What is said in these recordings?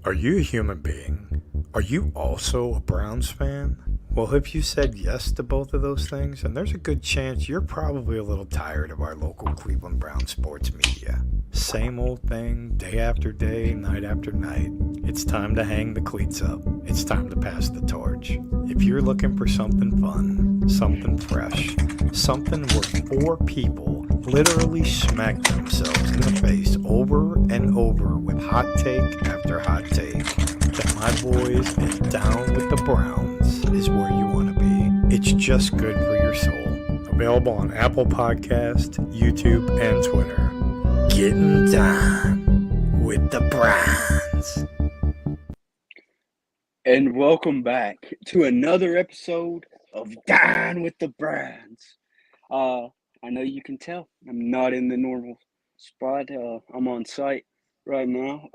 Are you a human being? Are you also a Browns fan? Well, if you said yes to both of those things, then there's a good chance you're probably a little tired of our local Cleveland Browns sports media. Same old thing, day after day, night after night. It's time to hang the cleats up. It's time to pass the torch. If you're looking for something fun, something fresh, something where four people literally smack themselves in the face over and over with hot take after hot take, that my boys is down with the Browns is where you want to be. It's just good for your soul. Available on Apple Podcast, YouTube, and Twitter. Getting down with the Browns. And welcome back to another episode of Dine with the Browns. I know you can tell I'm not in the normal spot. I'm on site right now.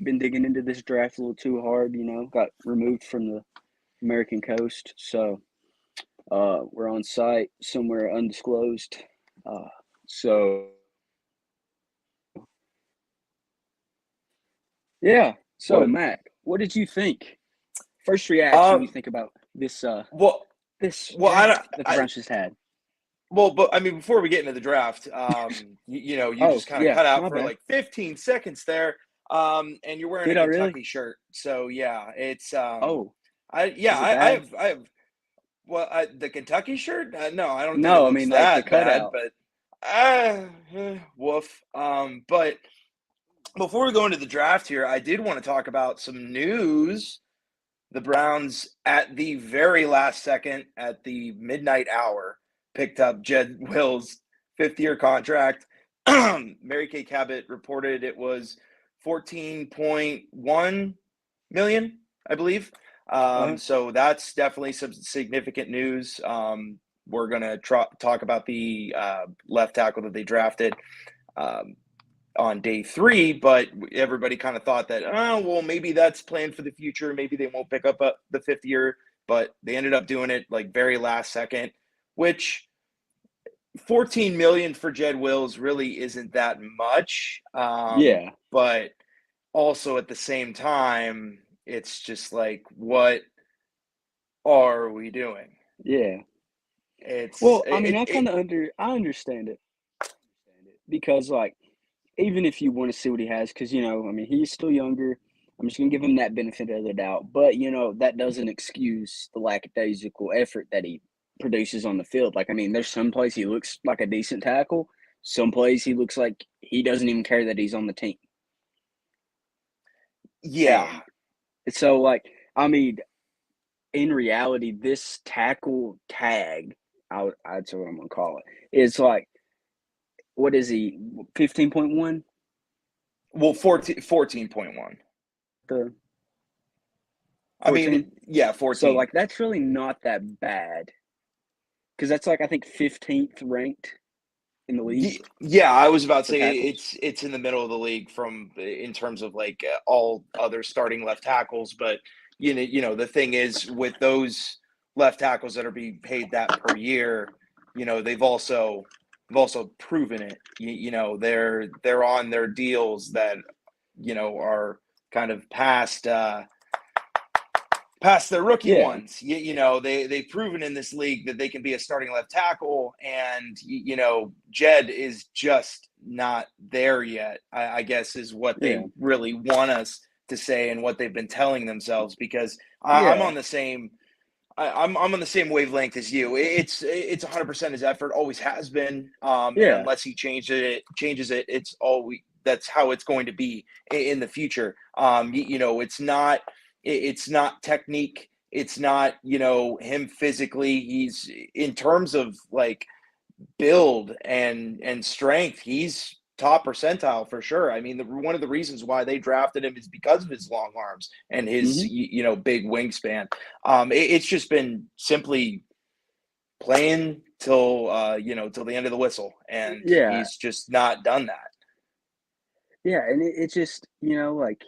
Been digging into this draft a little too hard, got removed from the American coast. So we're on site somewhere undisclosed. So Matt, what did you think? First reaction you think about this draft that the Browns just had? But I mean, before we get into the draft, you just kind of cut out for like 15 seconds there, and you're wearing a Kentucky shirt. So yeah, it's I have the Kentucky shirt. No, I don't. No, think I mean like the cutout, but woof. But before we go into the draft here, I did want to talk about some news. The Browns, at the very last second, at the midnight hour, picked up Jed Wills' fifth-year contract. Mary Kay Cabot reported it was $14.1 million, I believe. So that's definitely some significant news. We're going to talk about the left tackle that they drafted on day 3, but everybody kind of thought that, maybe that's planned for the future. Maybe they won't pick up the 5th year, but they ended up doing it like very last second, which $14 million for Jed Wills really isn't that much. But also at the same time, it's just like, what are we doing? Yeah. I understand it because like, even if you want to see what he has, because, he's still younger. I'm just going to give him that benefit of the doubt. But, that doesn't excuse the lackadaisical effort that he produces on the field. Like, there's some plays he looks like a decent tackle. Some plays he looks like he doesn't even care that he's on the team. Yeah. And so, like, in reality, this tackle tag, I'd say what I'm going to call it, is like, what is he, 15.1? Well, 14.1. I mean, 14. So, like, that's really not that bad. Because that's, like, I think 15th ranked in the league. Yeah, I was about to say it's in the middle of the league in terms of, like, all other starting left tackles. But, the thing is, with those left tackles that are being paid that per year, they've also proven it. They're on their deals that are kind of past their rookie ones. They've proven in this league that they can be a starting left tackle, and Jed is just not there yet, I guess is what they really want us to say and what they've been telling themselves, because I'm on the same I'm on the same wavelength as you. It's 100% his effort, always has been. And unless he changes it, that's how it's going to be in the future. It's not technique. It's not, him physically. He's, in terms of like build and strength, he's top percentile for sure. One of the reasons why they drafted him is because of his long arms and his big wingspan. It's just been simply playing till the end of the whistle, and he's just not done that. And it's just, like,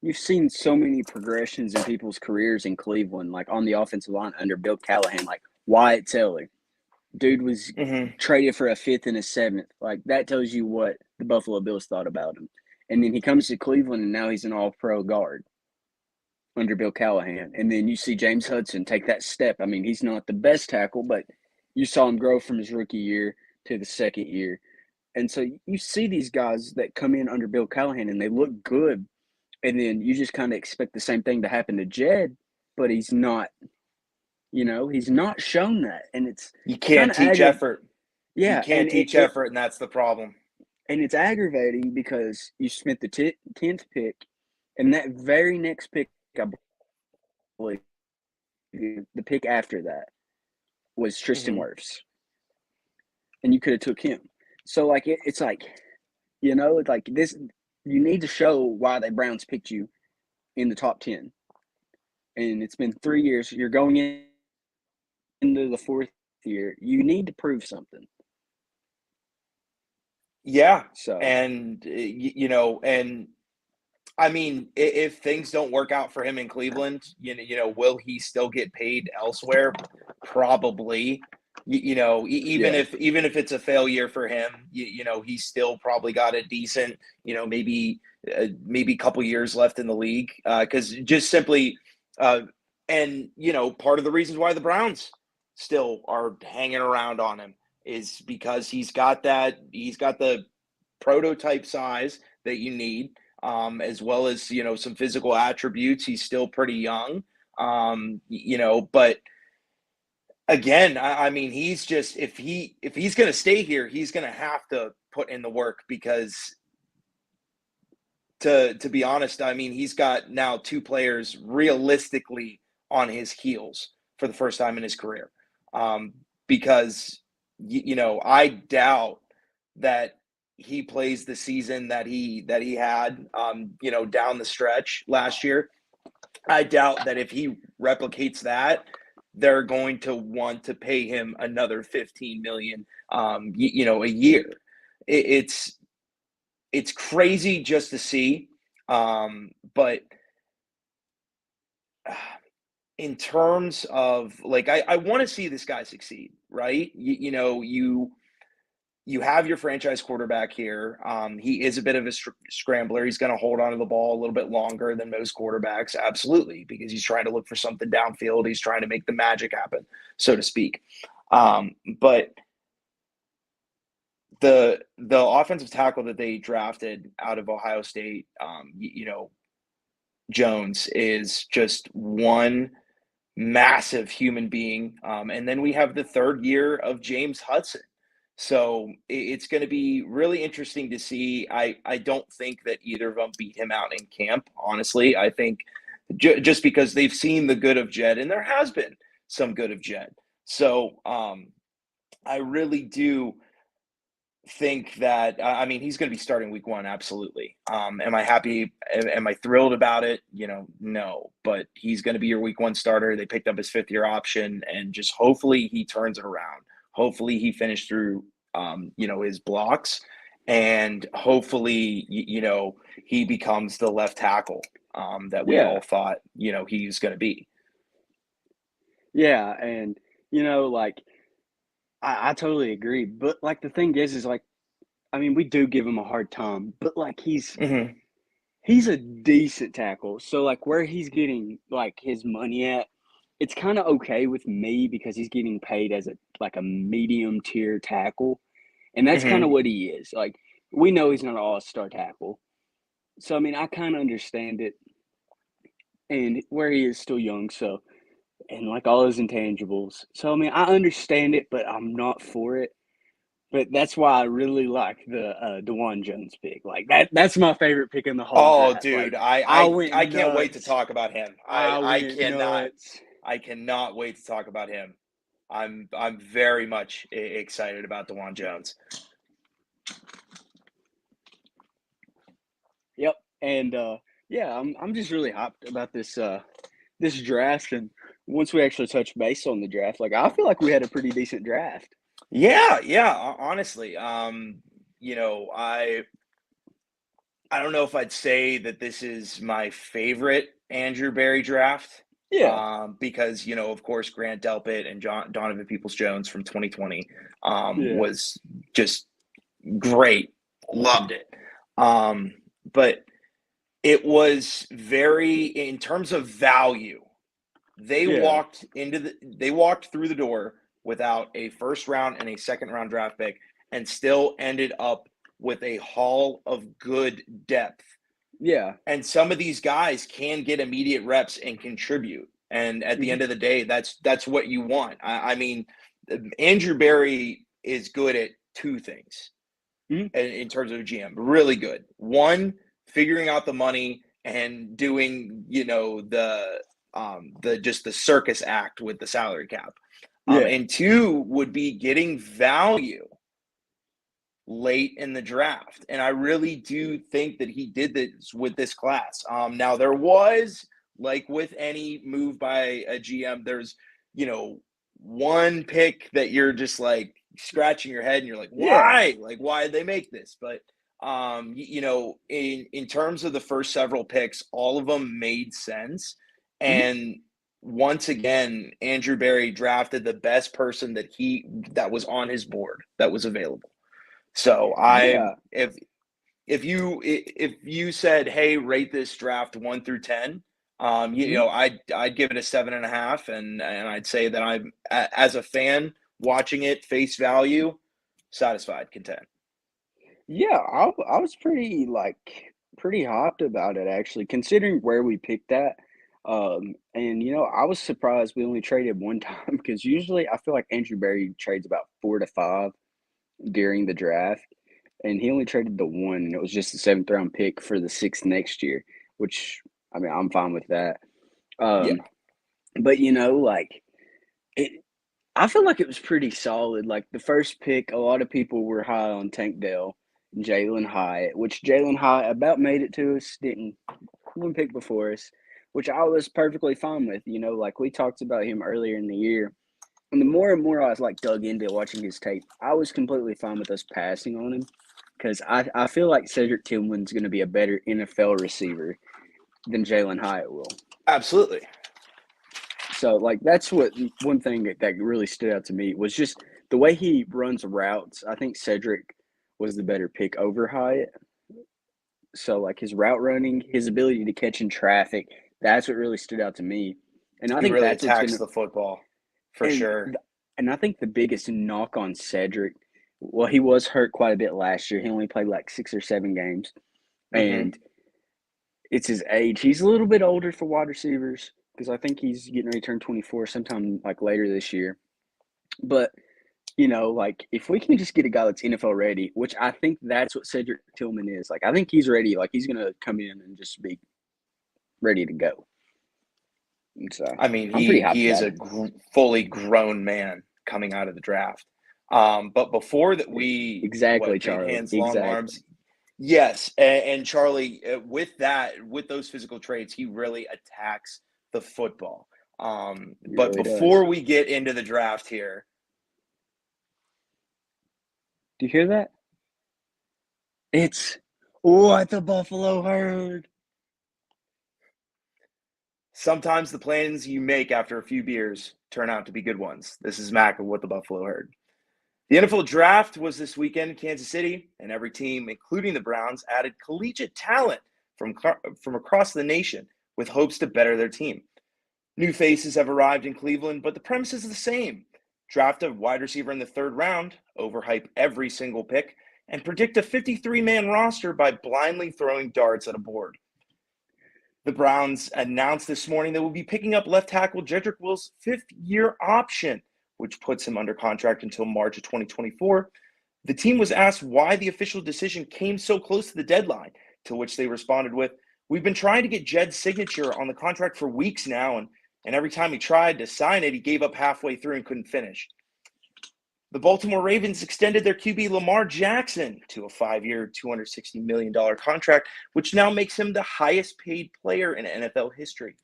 you've seen so many progressions in people's careers in Cleveland, like on the offensive line under Bill Callahan, like Wyatt Teller. Dude was traded for a 5th and a 7th. Like, that tells you what the Buffalo Bills thought about him. And then he comes to Cleveland, and now he's an all-pro guard under Bill Callahan. And then you see James Hudson take that step. I mean, he's not the best tackle, but you saw him grow from his rookie year to the second year. And so you see these guys that come in under Bill Callahan, and they look good. And then you just kind of expect the same thing to happen to Jed, but he's not. He's not shown that. And it's You can't teach effort. Yeah. You can't teach effort, and that's the problem. And it's aggravating because you spent the 10th pick, and that very next pick, I believe, the pick after that was Tristan Wirfs. And you could have took him. So, like, it's like, it's like this. You need to show why the Browns picked you in the top 10. And it's been 3 years. You're going into the fourth year. You need to prove something. Yeah. So, and and I mean, if things don't work out for him in Cleveland, will he still get paid elsewhere? Probably. Even if it's a failure for him, he's still probably got a decent, maybe a couple years left in the league. Because just simply, and part of the reasons why the Browns still are hanging around on him is because he's got the prototype size that you need, as well as some physical attributes. He's still pretty young, but again, I mean, he's just if he's going to stay here, he's going to have to put in the work because to be honest, I mean, he's got now two players realistically on his heels for the first time in his career. Because I doubt that he plays the season that he had down the stretch last year. I doubt that if he replicates that, they're going to want to pay him another $15 million, a year. It's crazy just to see, but in terms of like, I want to see this guy succeed, right? You have your franchise quarterback here. He is a bit of a scrambler. He's going to hold on to the ball a little bit longer than most quarterbacks, absolutely, because he's trying to look for something downfield. He's trying to make the magic happen, so to speak. But the offensive tackle that they drafted out of Ohio State, Jones, is just one massive human being. And then we have the third year of James Hudson. So it's going to be really interesting to see. I don't think that either of them beat him out in camp, honestly. I think just because they've seen the good of Jed, and there has been some good of Jed. So I really do think that, I mean, he's going to be starting week 1, absolutely. Am I happy? Am I thrilled about it? No, but he's going to be your week 1 starter. They picked up his 5th-year option, and just hopefully he turns it around. Hopefully he finished through, his blocks, and hopefully, he becomes the left tackle that we all thought, he was going to be. Yeah, and, like, I totally agree. But, like, the thing is like, I mean, we do give him a hard time, but, like, he's a decent tackle. So, like, where he's getting, like, his money at, it's kind of okay with me because he's getting paid as a medium tier tackle. And that's kind of what he is. Like, we know he's not an all-star tackle. So, I mean, I kind of understand it. And where he is still young, so, and like all his intangibles. So, I mean, I understand it, but I'm not for it. But that's why I really like the Dawand Jones pick. Like that's my favorite pick in the whole draft. Dude, like, I can't wait to talk about him. I cannot wait to talk about him. I'm very much excited about Dawand Jones. Yep, and I'm just really hyped about this draft. And once we actually touch base on the draft, like I feel like we had a pretty decent draft. Yeah. Honestly, I don't know if I'd say that this is my favorite Andrew Berry draft. Yeah. Because, of course, Grant Delpit and Donovan Peoples-Jones from 2020 was just great. Loved it. but it was very, in terms of value, they Yeah. walked through the door without a first round and a second round draft pick and still ended up with a haul of good depth. Yeah. And some of these guys can get immediate reps and contribute. And at the end of the day, that's what you want. I mean, Andrew Berry is good at two things in terms of GM. Really good. One, figuring out the money and doing, the just the circus act with the salary cap. Yeah. And two would be getting value late in the draft. And I really do think that he did this with this class. Now there was, like with any move by a GM, there's, one pick that you're just like scratching your head and you're like, why? Like, why did they make this? But in terms of the first several picks, all of them made sense. And once again, Andrew Berry drafted the best person that was on his board that was available. So if you said, hey, rate this draft 1 through 10, I'd give it a 7.5, and I'd say that I'm, as a fan watching it face value, satisfied, content. Yeah, I was pretty hyped about it, actually, considering where we picked that. And I was surprised we only traded one time, because usually I feel like Andrew Berry trades about 4 to 5 during the draft, and he only traded the one, and it was just the 7th round pick for the 6th next year, which, I mean, I'm fine with that. But I feel like it was pretty solid. Like, the first pick, a lot of people were high on Tank Dell and Jalen Hyatt, which Jalen Hyatt about made it to us, didn't one pick before us, which I was perfectly fine with. Like we talked about him earlier in the year. And the more and more I was dug into watching his tape, I was completely fine with us passing on him, because I feel like Cedric Tillman's going to be a better NFL receiver than Jalen Hyatt will. Absolutely. So that's one thing that really stood out to me was just the way he runs routes. I think Cedric was the better pick over Hyatt. So his route running, his ability to catch in traffic, that's what really stood out to me. And I think really that's attacks the football. For sure. And I think the biggest knock on Cedric, well, he was hurt quite a bit last year. He only played 6 or 7 games. And it's his age. He's a little bit older for wide receivers, because I think he's getting ready to turn 24 sometime later this year. But, if we can just get a guy that's NFL ready, which I think that's what Cedric Tillman is. I think he's ready. He's going to come in and just be ready to go. So, I mean, he is a fully grown man coming out of the draft. But before that, we Charlie. Hands, long arms. Yes, and Charlie, with those physical traits, he really attacks the football. But really before we get into the draft here, do you hear that? It's what the Buffalo Herd. Sometimes the plans you make after a few beers turn out to be good ones. This is Mac of What the Buffalo Herd. The NFL draft was this weekend in Kansas City, and every team, including the Browns, added collegiate talent from across the nation with hopes to better their team. New faces have arrived in Cleveland, but the premise is the same. Draft a wide receiver in the 3rd round, overhype every single pick, and predict a 53-man roster by blindly throwing darts at a board. The Browns announced this morning they will be picking up left tackle Jedrick Will's 5th-year option, which puts him under contract until March of 2024. The team was asked why the official decision came so close to the deadline, to which they responded with, "We've been trying to get Jed's signature on the contract for weeks now, and every time he tried to sign it, he gave up halfway through and couldn't finish." The Baltimore Ravens extended their QB Lamar Jackson to a 5-year, $260 million contract, which now makes him the highest paid player in NFL history.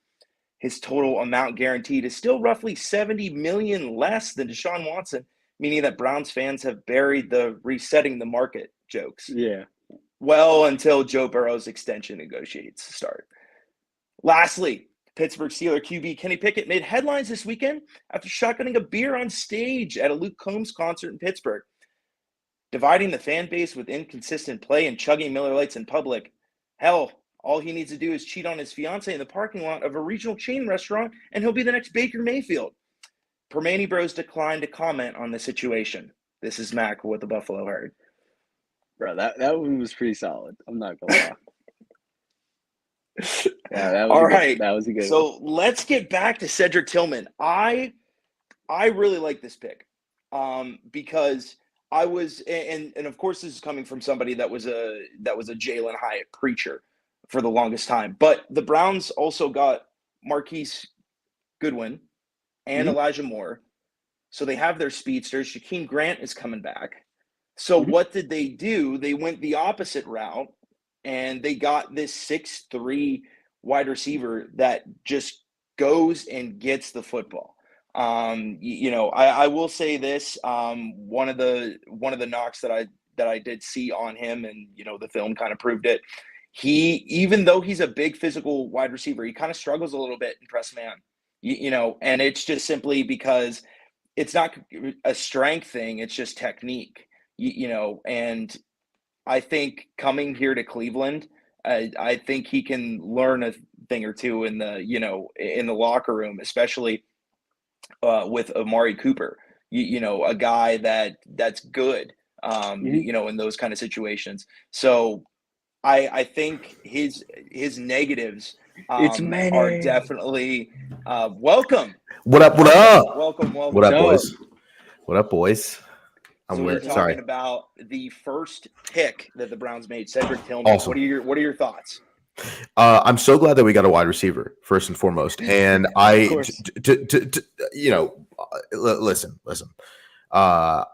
His total amount guaranteed is still roughly $70 million less than Deshaun Watson, meaning that Browns fans have buried the resetting the market jokes. Yeah. Well, until Joe Burrow's extension negotiates start. Lastly, Pittsburgh Steelers QB Kenny Pickett made headlines this weekend after shotgunning a beer on stage at a Luke Combs concert in Pittsburgh. Dividing the fan base with inconsistent play and chugging Miller Lights in public Hell, all he needs to do is cheat on his fiance in the parking lot of a regional chain restaurant, and he'll be the next Baker Mayfield. Permane Bros declined to comment on the situation. This is Mac with the Buffalo Herd. Bro, that one was pretty solid. I'm not gonna lie. Yeah, that was a good one. So let's get back to Cedric Tillman. I really like this pick because I was, and of course this is coming from somebody that was a Jalen Hyatt preacher for the longest time. But the Browns also got Marquise Goodwin and Elijah Moore. So they have their speedsters. Shaquem Grant is coming back. So what did they do? They went the opposite route, and they got this 6'3" wide receiver that just goes and gets the football. I will say this. One of the knocks that I did see on him, and the film kind of proved it. Even though he's a big physical wide receiver, he kind of struggles a little bit in press man. And it's just simply because it's not a strength thing; it's just technique. And I think coming here to Cleveland, I think he can learn a thing or two in the locker room, especially with Amari Cooper. A guy that's good. In those kind of situations. So I think his negatives are definitely welcome. What up? What up? Welcome. What up, boys? What up, boys? We're talking about the first pick that the Browns made, Cedric Tillman. Awesome. What are your thoughts? I'm so glad that we got a wide receiver first and foremost. And listen. I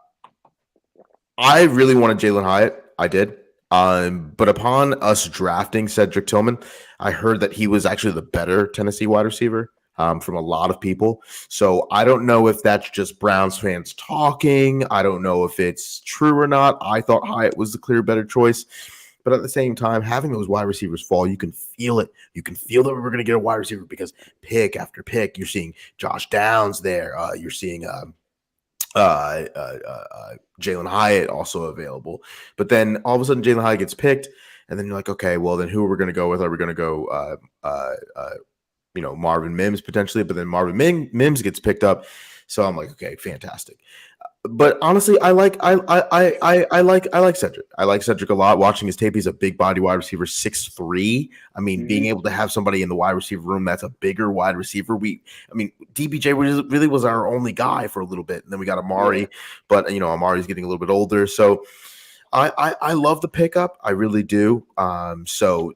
really wanted Jalen Hyatt. I did. But upon us drafting Cedric Tillman, I heard that he was actually the better Tennessee wide receiver from a lot of people. So I don't know if that's just Browns fans talking. I don't know if it's true or not. I thought Hyatt was the clear better choice. But at the same time, having those wide receivers fall, you can feel it. You can feel that we're going to get a wide receiver because pick after pick, you're seeing Josh Downs there. You're seeing Jalen Hyatt also available. But then all of a sudden, Jalen Hyatt gets picked, and then you're like, okay, well, then who are we going to go with? Are we going to go, Marvin Mims potentially? But then Marvin Mims gets picked up. So I'm like, okay, fantastic. But honestly, I like Cedric. I like Cedric a lot. Watching his tape, he's a big body wide receiver, 6'3". I mean, being able to have somebody in the wide receiver room that's a bigger wide receiver. DBJ really was our only guy for a little bit, and then we got Amari. But Amari's getting a little bit older, so I love the pickup. I really do. So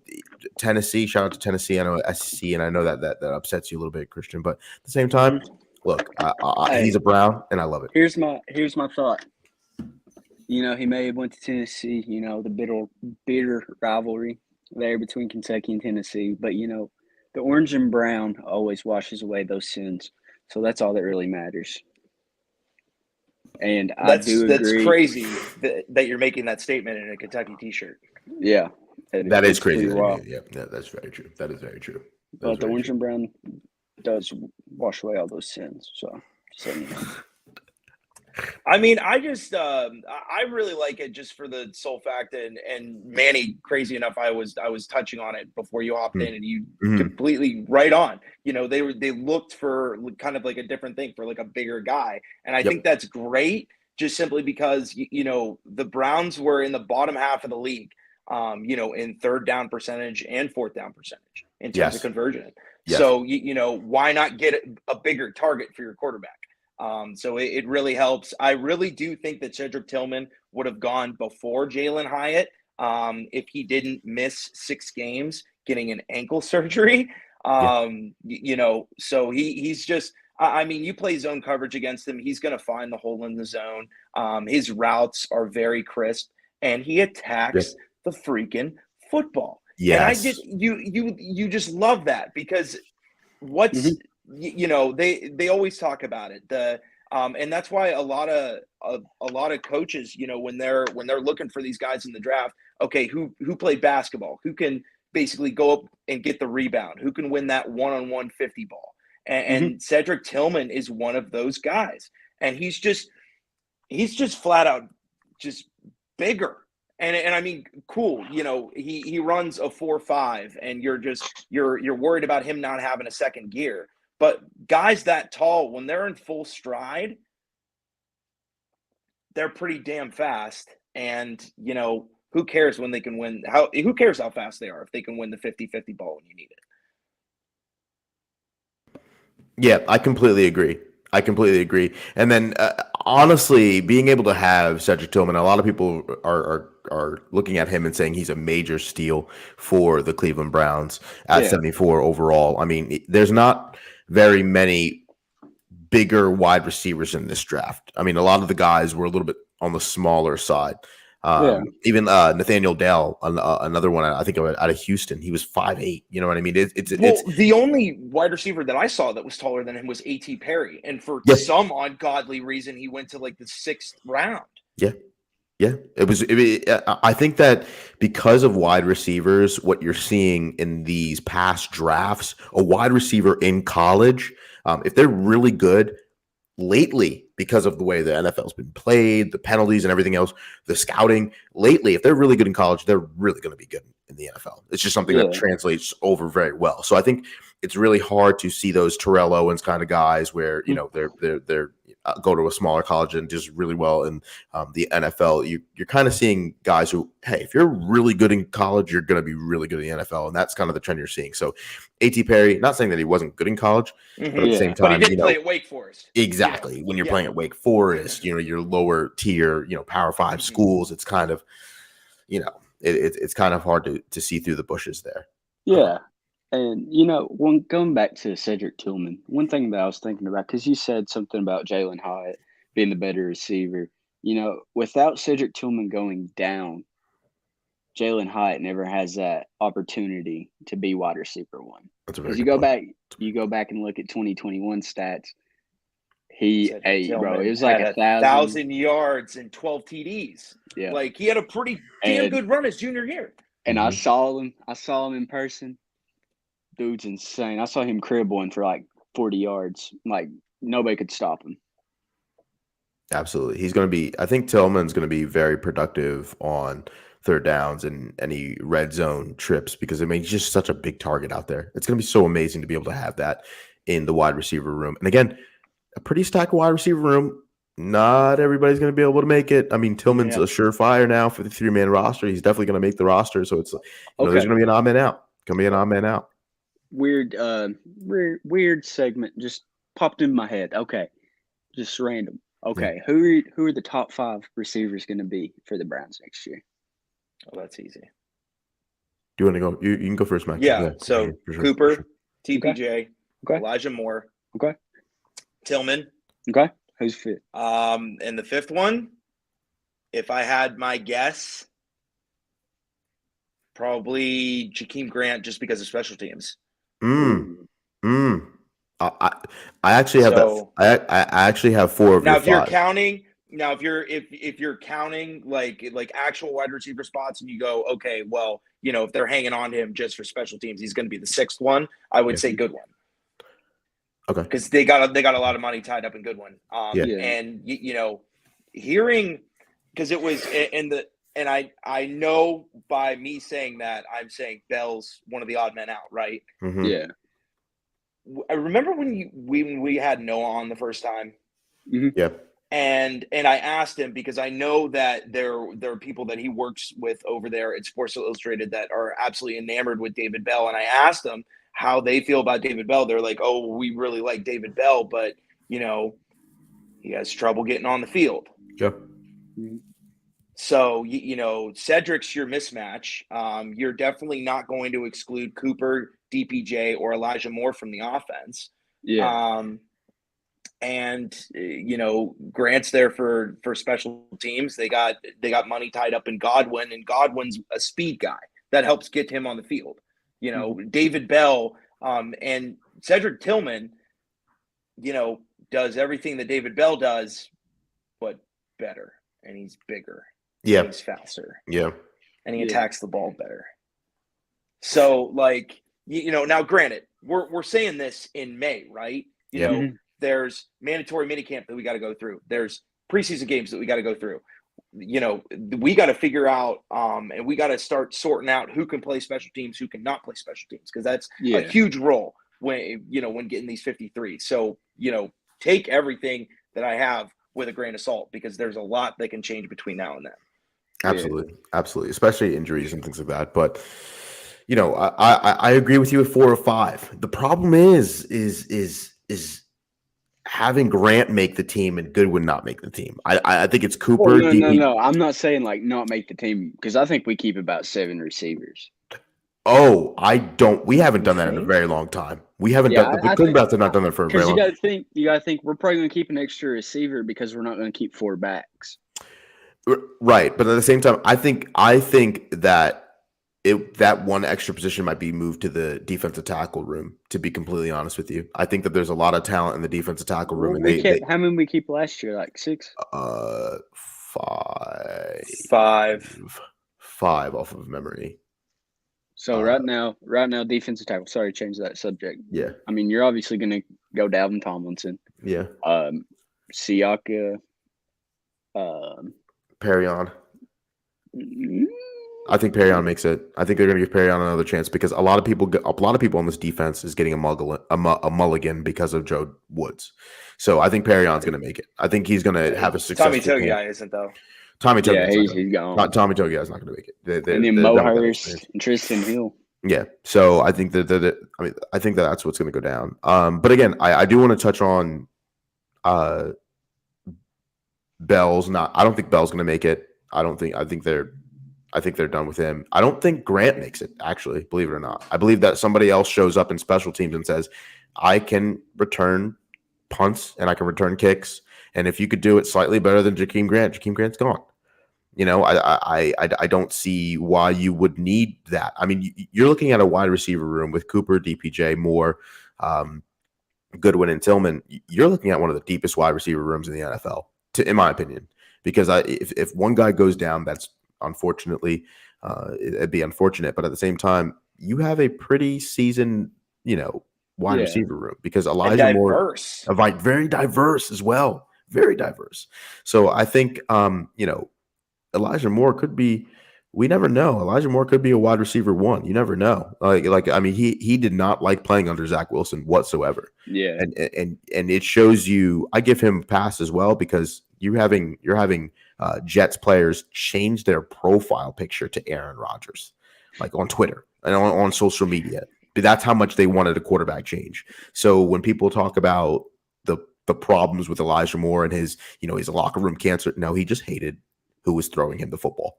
Tennessee, shout out to Tennessee. I know SEC, and I know that upsets you a little bit, Christian. But at the same time. Look, he's a Brown, and I love it. Here's my thought. He may have went to Tennessee. The bitter rivalry there between Kentucky and Tennessee. But the orange and brown always washes away those sins. So that's all that really matters. And that's agree. That's crazy that you're making that statement in a Kentucky T-shirt. Yeah, that is crazy. Yeah, that's very true. That is very true. But the orange and brown does wash away all those sins. So I mean, I really like it just for the sole fact, and Manny, crazy enough, I was touching on it before you hopped in, and you completely right on. They looked for kind of like a different thing for like a bigger guy, and I think that's great, just simply because the Browns were in the bottom half of the league, in third down percentage and fourth down percentage in terms of conversion. Yes. So, why not get a bigger target for your quarterback? So it really helps. I really do think that Cedric Tillman would have gone before Jalen Hyatt if he didn't miss 6 games getting an ankle surgery. So he's just – you play zone coverage against him. He's going to find the hole in the zone. His routes are very crisp, and he attacks the freaking football. Yes. And you just love that because they always talk about it. And that's why a lot of coaches, when they're looking for these guys in the draft, okay, who played basketball, who can basically go up and get the rebound, who can win that 1-on-1 50 ball. And Cedric Tillman is one of those guys. And he's just flat out just bigger. And I mean, cool. You know, he runs a 4.5, and you're worried about him not having a second gear. But guys that tall, when they're in full stride, they're pretty damn fast. And you know, who cares when they can win? Who cares how fast they are if they can win the 50-50 ball when you need it? Yeah, I completely agree. And then, honestly, being able to have Cedric Tillman, a lot of people are looking at him and saying he's a major steal for the Cleveland Browns at 74 overall. I mean, there's not very many bigger wide receivers in this draft. I mean, a lot of the guys were a little bit on the smaller side. Even Nathaniel Dell, another one, I think out of Houston, he was 5'8". You know what I mean? It's the only wide receiver that I saw that was taller than him was A.T. Perry, and for some ungodly reason, he went to like the 6th round. Yeah. I think that because of wide receivers, what you're seeing in these past drafts, a wide receiver in college, if they're really good lately, because of the way the NFL's been played, the penalties and everything else, the scouting lately, if they're really good in college, they're really going to be good in the NFL. It's just something that translates over very well. So I think it's really hard to see those Terrell Owens kind of guys where, you know, they're go to a smaller college and just really well in the NFL. You're kind of seeing guys who, hey, if you're really good in college, you're going to be really good in the NFL. And that's kind of the trend you're seeing. So A.T. Perry, not saying that he wasn't good in college, but at the same time, but he did play at Wake Forest. Exactly. Yeah. When you're playing at Wake Forest, you know, your lower tier, you know, Power 5 schools, it's kind of, you know, it's kind of hard to see through the bushes there. Yeah. And, you know, going back to Cedric Tillman, one thing that I was thinking about, because you said something about Jalen Hyatt being the better receiver. You know, without Cedric Tillman going down, Jalen Hyatt never has that opportunity to be wide receiver one. Because you go back and look at 2021 stats. It was like 1,000 yards and 12 TDs. Yeah, like he had a pretty damn good run his junior year. And I saw him in person. Dude's insane. I saw him cribbling for like 40 yards. Like nobody could stop him. Absolutely. I think Tillman's going to be very productive on third downs and any red zone trips because, I mean, he's just such a big target out there. It's going to be so amazing to be able to have that in the wide receiver room. And again, a pretty stacked wide receiver room. Not everybody's going to be able to make it. I mean, Tillman's a surefire now for the 3-man roster. He's definitely going to make the roster. So it's, there's going to be an odd man out. Weird segment just popped in my head. Okay, just random. Okay, who are the top 5 receivers going to be for the Browns next year? Oh, that's easy. Do you want to go? You can go first, Mike. Yeah. So sure, Cooper, TPJ, Elijah Moore, Tillman. Okay, who's fit? And the 5th one, if I had my guess, probably Jakeem Grant, just because of special teams. I actually have that. I actually have 4 of now. If you're counting, if you're counting like actual wide receiver spots, and you go, okay, well, you know, if they're hanging on to him just for special teams, he's going to be the 6th one. I would say Goodwin. Okay, because they got a lot of money tied up in Goodwin. And you know, hearing because it was and I know by me saying that I'm saying Bell's one of the odd men out, right? Mm-hmm. Yeah. I remember when we had Noah on the first time. Mm-hmm. Yeah. And I asked him because I know that there are people that he works with over there at Sports Illustrated that are absolutely enamored with David Bell. And I asked them how they feel about David Bell. They're like, oh, we really like David Bell, but, you know, he has trouble getting on the field. Yeah. So, you know, Cedric's your mismatch. You're definitely not going to exclude Cooper, DPJ, or Elijah Moore from the offense. Yeah. And you know, Grant's there for special teams. They got money tied up in Godwin, and Godwin's a speed guy that helps get him on the field. You know, David Bell and Cedric Tillman, you know, does everything that David Bell does, but better, and he's bigger. Yeah, he's faster. Yeah, and he attacks the ball better. So, like, you know, now granted, we're saying this in May, right? You know, there's mandatory minicamp that we got to go through. There's preseason games that we got to go through. we got to figure out and we got to start sorting out who can play special teams, who cannot play special teams, because that's a huge role when getting these 53. So, take everything that I have with a grain of salt, because there's a lot that can change between now and then. Absolutely. Absolutely. Especially injuries and things like that. But, I agree with you at 4 or 5. The problem is having Grant make the team and Goodwin not make the team. I think it's Cooper. No. I'm not saying like not make the team, because I think we keep about 7 receivers. Oh, we haven't done that in a very long time. We haven't done the Cleanbouts have not done that for a very long time. Because you gotta think we're probably gonna keep an extra receiver because we're not gonna keep 4 backs. Right. But at the same time, I think that that one extra position might be moved to the defensive tackle room, to be completely honest with you. I think that there's a lot of talent in the defensive tackle room. And how many we keep last year? Like 6? 5. 5 off of memory. So right now, defensive tackle. Sorry, change that subject. Yeah. I mean, you're obviously going to go Dalvin Tomlinson. Yeah. Siaka. Perrion. I think Perrion makes it. I think they're going to give Perrion another chance, because a lot of people on this defense is getting a mulligan because of Joe Woods. So I think Perrion's going to make it. I think he's going to have a successful Tommy Togiai isn't, though. Tommy Togiai, he's gone. Tommy Togiai is not going to make it. And then Mo Hurst and Tristan Hill. Yeah, so I think I think that's what's going to go down. But again, I do want to touch on Bell's not. I don't think Bell's going to make it. I think they're done with him. I don't think Grant makes it, actually, believe it or not. I believe that somebody else shows up in special teams and says, I can return punts and I can return kicks. And if you could do it slightly better than Jakeem Grant's gone. I don't see why you would need that. I mean, you're looking at a wide receiver room with Cooper, DPJ, Moore, Goodwin, and Tillman. You're looking at one of the deepest wide receiver rooms in the NFL, in my opinion, because if one guy goes down, that's unfortunately, it'd be unfortunate. But at the same time, you have a pretty seasoned, wide receiver room, because Elijah Moore, very diverse as well, very diverse. So I think, Elijah Moore could be. We never know. Elijah Moore could be a wide receiver 1. You never know. I mean, he did not like playing under Zach Wilson whatsoever. Yeah, and it shows you. I give him a pass as well, because you're having Jets players change their profile picture to Aaron Rodgers, like on Twitter and on social media. But that's how much they wanted a quarterback change. So when people talk about the problems with Elijah Moore and his locker room cancer, no, he just hated who was throwing him the football.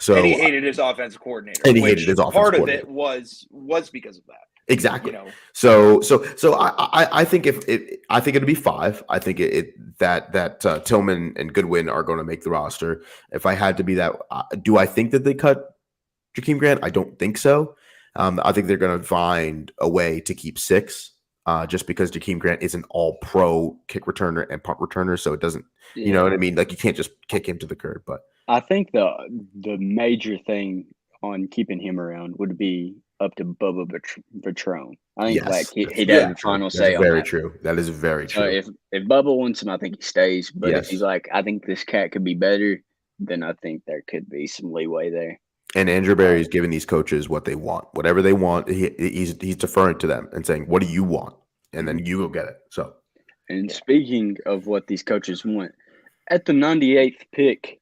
So and he hated his offensive coordinator. And he hated his offensive coordinator. Part of it was because of that. Exactly. So I think I think it'll be 5. I think that Tillman and Goodwin are going to make the roster. If I had to be that, do I think that they cut Jakeem Grant? I don't think so. I think they're going to find a way to keep 6, just because Jakeem Grant is an all-pro kick returner and punt returner, so it doesn't. You know what I mean? Like, you can't just kick him to the curb. But I think the major thing on keeping him around would be up to Bubba Patron. I think he does the final say on that. Very true. That is very true. If Bubba wants him, I think he stays. But Yes. if he's like, I think this cat could be better, then I think there could be some leeway there. And Andrew Berry is giving these coaches what they want. Whatever they want, he's deferring to them and saying, what do you want? And then you will get it. So, And speaking of what these coaches want, at the 98th pick,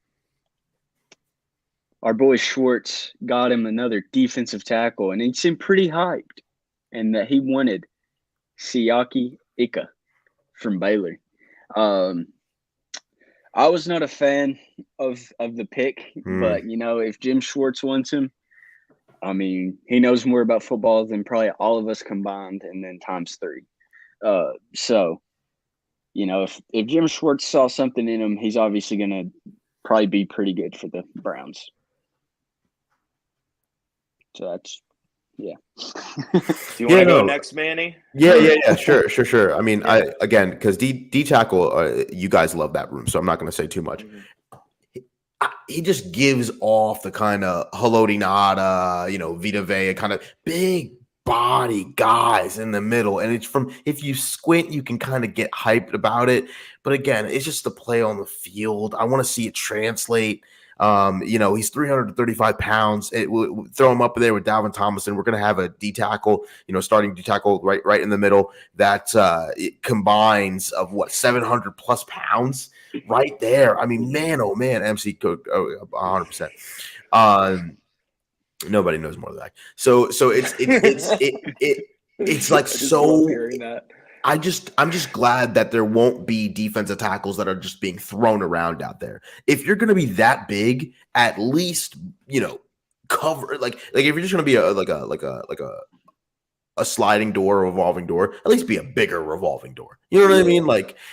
our boy Schwartz got him another defensive tackle, and he seemed pretty hyped, and that he wanted Siaki Ika from Baylor. I was not a fan of the pick, but, if Jim Schwartz wants him, I mean, he knows more about football than probably all of us combined, and then times 3. So, if Jim Schwartz saw something in him, he's obviously going to probably be pretty good for the Browns. So that's, Do you want to go next, Manny? Yeah. Sure. I mean, because D tackle, you guys love that room, so I'm not going to say too much. Mm-hmm. He just gives off the kind of Haloti Nada, Vita Vea kind of big body guys in the middle. And it's from, if you squint, you can kind of get hyped about it. But again, it's just the play on the field. I want to see it translate. He's 335 pounds. Throw him up there with Dalvin Tomlinson. We're going to have a D tackle, starting D tackle right in the middle that it combines of 700 plus pounds right there. I mean, man, oh man, MC Cook, 100%. Nobody knows more than that. So it's like so. Hearing that. I'm just glad that there won't be defensive tackles that are just being thrown around out there. If you're going to be that big, at least cover like if you're just going to be a sliding door, a revolving door, at least be a bigger revolving door. You know what I mean?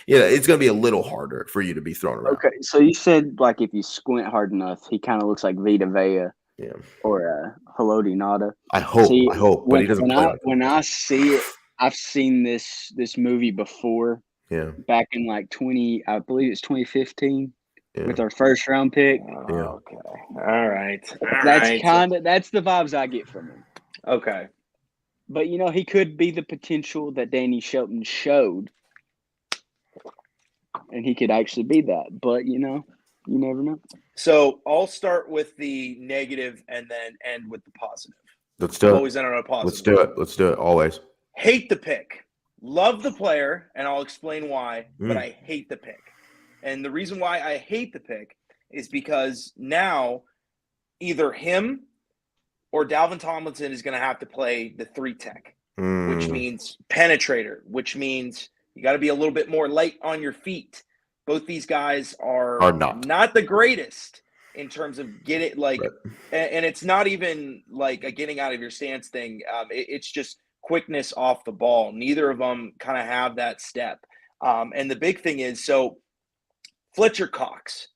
It's going to be a little harder for you to be thrown around. Okay, so you said if you squint hard enough, he kind of looks like Vita Vea. Yeah. Or Haloti Ngata. I hope, but he doesn't play like that. When I see it, I've seen this movie before. Yeah. Back in I believe it's 2015 Yeah. with our first round pick. Oh, okay. All right. That's the vibes I get from him. Okay. But he could be the potential that Danny Shelton showed. And he could actually be that. But you never know. So I'll start with the negative and then end with the positive. Let's do it. Always end on a positive. Let's do it. Always. Hate the pick. Love the player, and I'll explain why, but I hate the pick. And the reason why I hate the pick is because now either him or Dalvin Tomlinson is going to have to play the 3 tech, which means penetrator, which means you got to be a little bit more light on your feet. Both these guys are not the greatest in terms of and it's not even like a getting out of your stance thing. It's just quickness off the ball. Neither of them kind of have that step. And the big thing is, so Fletcher Cox,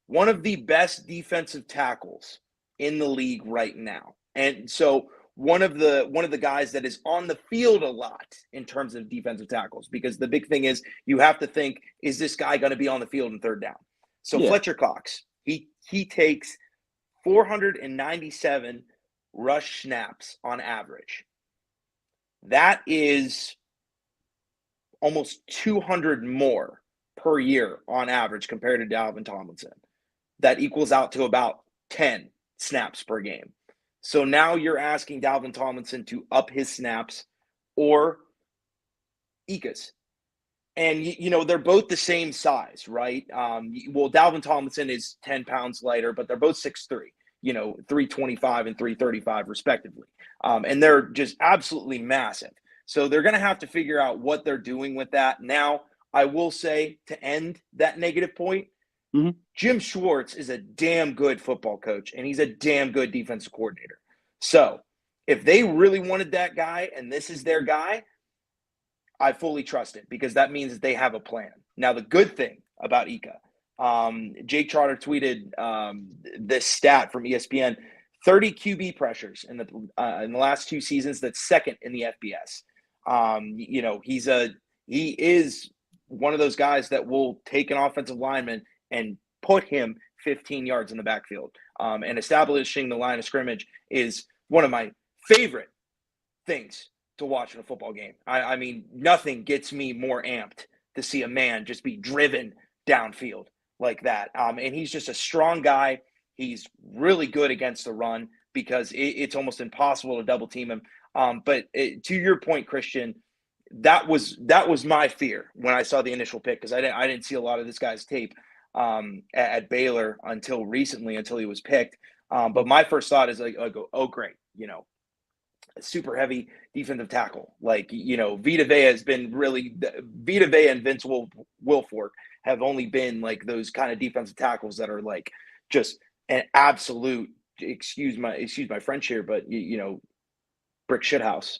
one of the best defensive tackles in the league right now. And so one of the guys that is on the field a lot in terms of defensive tackles, because the big thing is you have to think, is this guy going to be on the field in third down? So Fletcher Cox, he takes 497 rush snaps on average. That is almost 200 more per year on average compared to Dalvin Tomlinson. That equals out to about 10 snaps per game. So now you're asking Dalvin Tomlinson to up his snaps or Ika's. And, they're both the same size, right? Dalvin Tomlinson is 10 pounds lighter, but they're both 6'3", 325 and 335 respectively. And they're just absolutely massive. So they're going to have to figure out what they're doing with that. Now, I will say, to end that negative point, Jim Schwartz is a damn good football coach, and he's a damn good defensive coordinator. So if they really wanted that guy and this is their guy, I fully trust it because that means that they have a plan. Now, the good thing about Ika, Jake Trotter tweeted this stat from ESPN, 30 QB pressures in the last 2 seasons. That's second in the FBS. He is one of those guys that will take an offensive lineman and put him 15 yards in the backfield. And establishing the line of scrimmage is one of my favorite things to watch in a football game. I mean, nothing gets me more amped to see a man just be driven downfield like that. And he's just a strong guy. He's really good against the run because it's almost impossible to double team him. But to your point, Christian, that was my fear when I saw the initial pick because I didn't see a lot of this guy's tape at Baylor until recently, until he was picked. But my first thought is oh great, a super heavy defensive tackle. Vita Vea has been Vita Vea and Vince Wilfork have only been like those kind of defensive tackles that are like just an absolute, excuse my French here, but brick shithouse,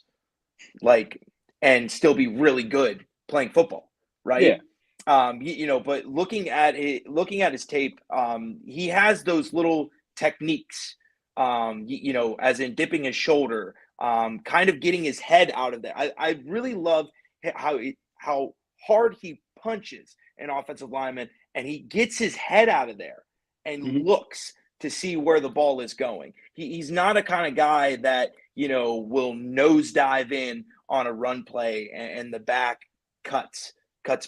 and still be really good playing football, right? Yeah. But looking at his tape, he has those little techniques, as in dipping his shoulder, kind of getting his head out of there. I really love how hard he punches an offensive lineman, and he gets his head out of there and looks to see where the ball is going. He's not a kind of guy that, will nosedive in on a run play and the back cuts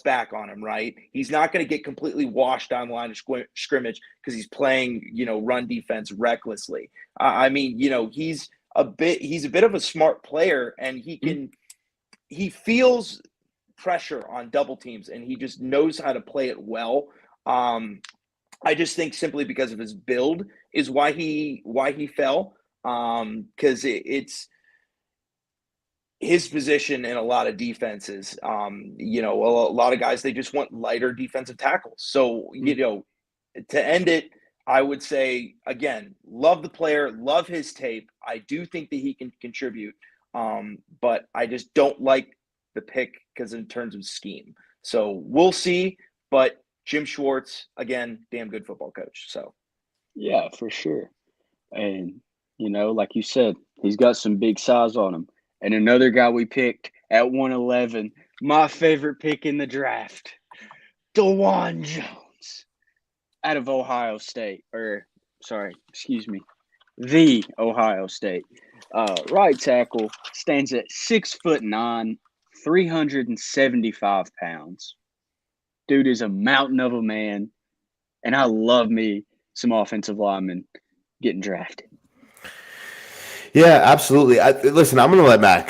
back on him, right? He's not going to get completely washed down the line of scrimmage because he's playing, run defense recklessly. I mean, he's a bit of a smart player, and he feels pressure on double teams, and he just knows how to play it well. I just think simply because of his build is why he fell. Because it's his position in a lot of defenses. A lot of guys, they just want lighter defensive tackles. So, to end it, I would say, again, love the player, love his tape. I do think that he can contribute, but I just don't like the pick because in terms of scheme. So we'll see, but Jim Schwartz, again, damn good football coach. So, Yeah, for sure. And, like you said, he's got some big size on him. And another guy we picked at 111, my favorite pick in the draft, DeJuan Jones, out of Ohio State. The Ohio State. Right tackle, stands at 6'9", 375 pounds. Dude is a mountain of a man, and I love me some offensive linemen getting drafted. Yeah, absolutely. Listen, I'm going to let Mac.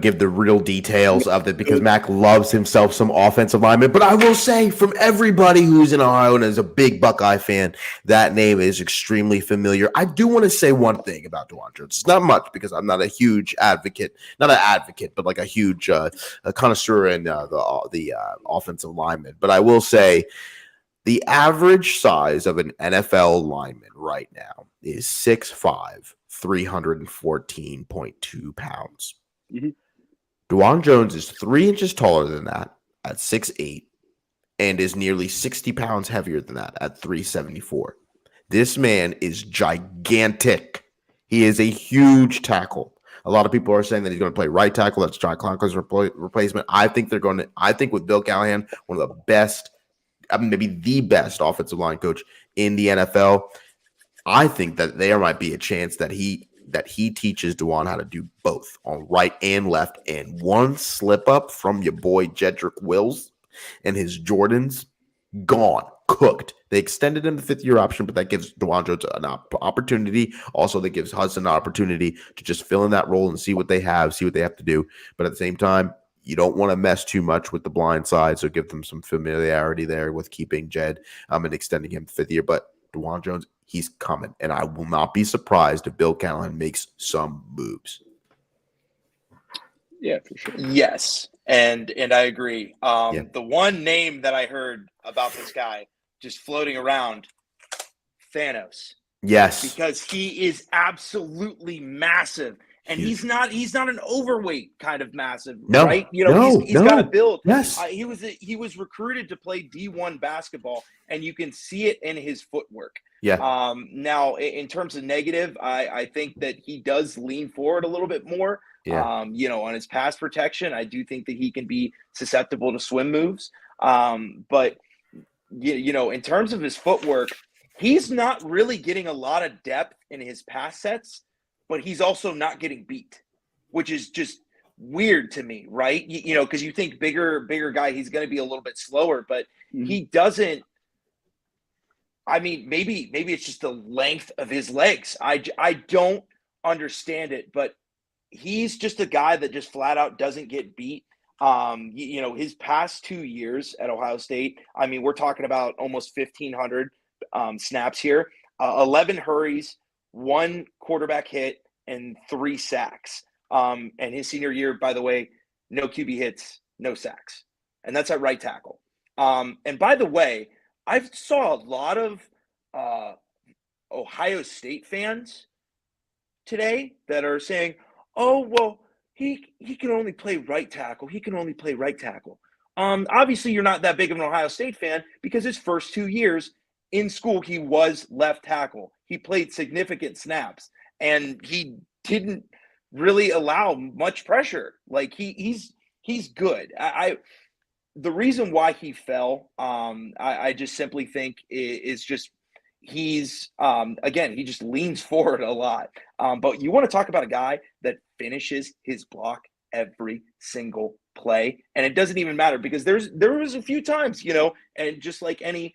Give the real details of it because Mac loves himself some offensive linemen. But I will say, from everybody who's in Ohio and is a big Buckeye fan, that name is extremely familiar. I do want to say one thing about DeJuan Jones. It's not much because I'm not a huge advocate, not an advocate, but like a huge connoisseur in the offensive lineman. But I will say, the average size of an NFL lineman right now is 6'5", 314.2 pounds. Mm-hmm. DeJuan Jones is 3 inches taller than that at 6'8", and is nearly 60 pounds heavier than that at 374. This man is gigantic. He is a huge tackle. A lot of people are saying that he's going to play right tackle. That's John Conkling's replacement. I think with Bill Callahan, one of the best, maybe the best offensive line coach in the NFL. I think that there might be a chance that he teaches DeJuan how to do both on right and left. And one slip up from your boy Jedrick Wills and his Jordans, gone, cooked. They extended him the 5th-year option, but that gives DeJuan Jones an opportunity. Also, that gives Hudson an opportunity to just fill in that role and see what they have to do. But at the same time, you don't want to mess too much with the blind side, so give them some familiarity there with keeping Jed and extending him 5th year. But DeJuan Jones, he's coming, and I will not be surprised if Bill Callahan makes some moves. Yeah, for sure. Yes, and I agree. The one name that I heard about this guy just floating around, Thanos. Yes, because he is absolutely massive. And he's not an overweight kind of massive, right? He's got a build. Yes. He was recruited to play D1 basketball, and you can see it in his footwork. Yeah. Now, in terms of negative, I think that he does lean forward a little bit more. Yeah. On his pass protection, I do think that he can be susceptible to swim moves. But in terms of his footwork, he's not really getting a lot of depth in his pass sets. But he's also not getting beat, which is just weird to me, right? Because you think bigger guy, he's going to be a little bit slower, but he doesn't. I mean, maybe it's just the length of his legs. I don't understand it, but he's just a guy that just flat out doesn't get beat. His past 2 years at Ohio State, I mean, we're talking about almost 1,500 snaps here, 11 hurries, 1 quarterback hit, and 3 sacks. And his senior year, by the way, no QB hits, no sacks. And that's at right tackle. And by the way, I saw a lot of Ohio State fans today that are saying, oh, well, he can only play right tackle. He can only play right tackle. Obviously, you're not that big of an Ohio State fan because his first 2 years in school, he was left tackle. He played significant snaps, and he didn't really allow much pressure. Like he's good. The reason why he fell, I just simply think is just he's again, he just leans forward a lot. But you want to talk about a guy that finishes his block every single play, and it doesn't even matter because there was a few times, and just like any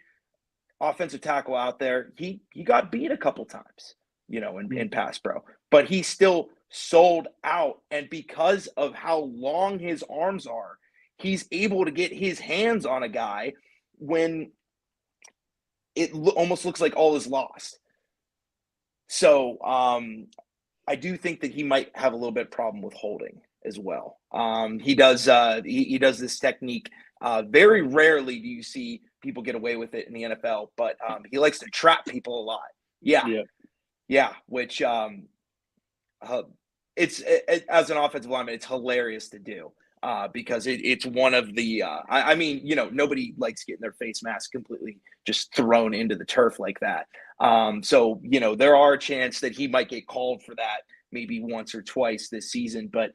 offensive tackle out there, he got beat a couple times, in pass pro, but he still sold out, and because of how long his arms are, he's able to get his hands on a guy when it almost looks like all is lost. So I do think that he might have a little bit of problem with holding as well. He does he does this technique. Very rarely do you see people get away with it in the NFL, but he likes to trap people a lot. Yeah. Which it's as an offensive lineman, it's hilarious to do. Because it's one of the I mean, nobody likes getting their face mask completely just thrown into the turf like that. So there are a chance that he might get called for that maybe once or twice this season, but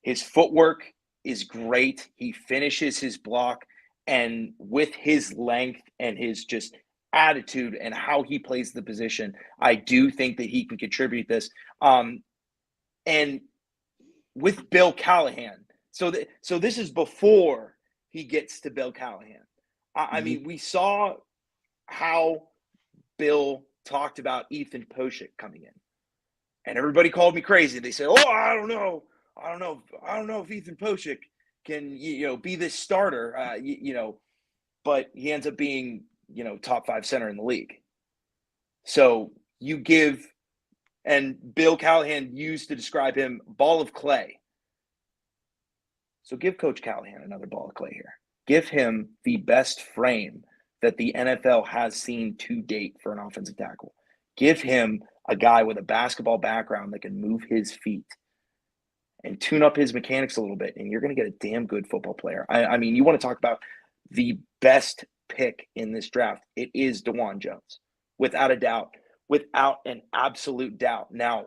his footwork is great. He finishes his block, and with his length and his just attitude and how he plays the position, I do think that he can contribute this. And with Bill Callahan. So this is before he gets to Bill Callahan. I mean, we saw how Bill talked about Ethan Poshik coming in, and everybody called me crazy. They said, "Oh, I don't know if Ethan Poshik can, be this starter, but he ends up being, top 5 center in the league." So you give. And Bill Callahan used to describe him ball of clay. So give Coach Callahan another ball of clay here. Give him the best frame that the NFL has seen to date for an offensive tackle. Give him a guy with a basketball background that can move his feet and tune up his mechanics a little bit, and you're going to get a damn good football player. I mean, you want to talk about the best pick in this draft. It is DeJuan Jones, without a doubt. Without an absolute doubt. Now,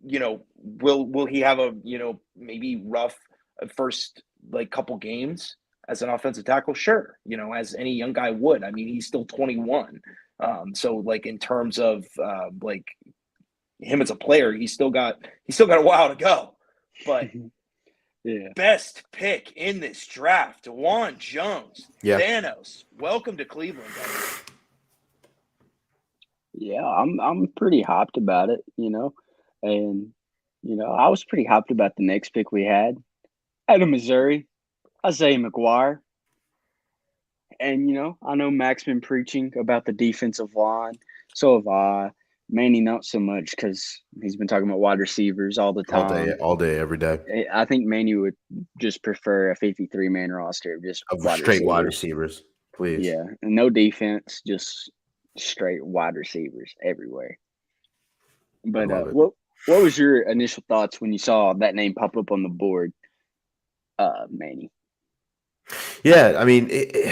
will he have a, maybe rough first couple games as an offensive tackle? Sure. As any young guy would. I mean, he's still 21. So in terms of him as a player, he's still got a while to go. But best pick in this draft, DeJuan Jones. Yeah. Thanos, welcome to Cleveland, buddy. Yeah, I'm pretty hyped about it, and I was pretty hyped about the next pick we had out of Missouri, Isaiah McGuire. And I know Mac's been preaching about the defensive line, so have I. Manny not so much because he's been talking about wide receivers all the time, all day, every day. I think Manny would just prefer a 53-man roster, just Of straight wide receivers, please. Yeah, and no defense, just straight wide receivers everywhere. But what was your initial thoughts when you saw that name pop up on the board, Manny? Yeah, I mean,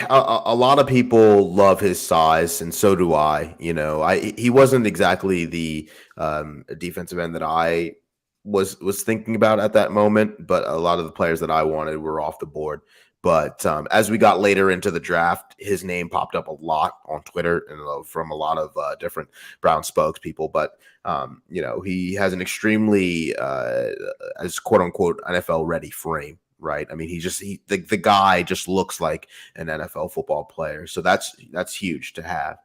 a lot of people love his size, and so do I. He wasn't exactly the defensive end that I was thinking about at that moment, but a lot of the players that I wanted were off the board. But as we got later into the draft, his name popped up a lot on Twitter and from a lot of different Brown spokespeople. But, he has an extremely, as quote unquote, NFL ready frame, right? I mean, the guy just looks like an NFL football player. So that's huge to have.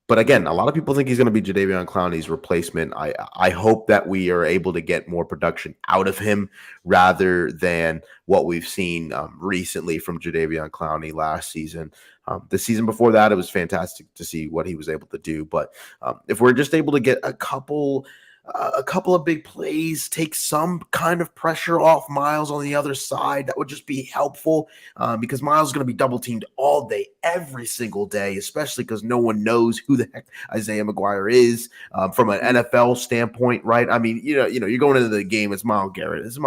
But again, a lot of people think he's going to be Jadeveon Clowney's replacement. I hope that we are able to get more production out of him rather than what we've seen recently from Jadeveon Clowney last season. The season before that, it was fantastic to see what he was able to do. But if we're just able to get a couple of big plays, take some kind of pressure off Miles on the other side, that would just be helpful because Miles is going to be double teamed all day, every single day, especially because no one knows who the heck Isaiah McGuire is from an NFL standpoint, right? I mean, you're going into the game, it's Myles Garrett,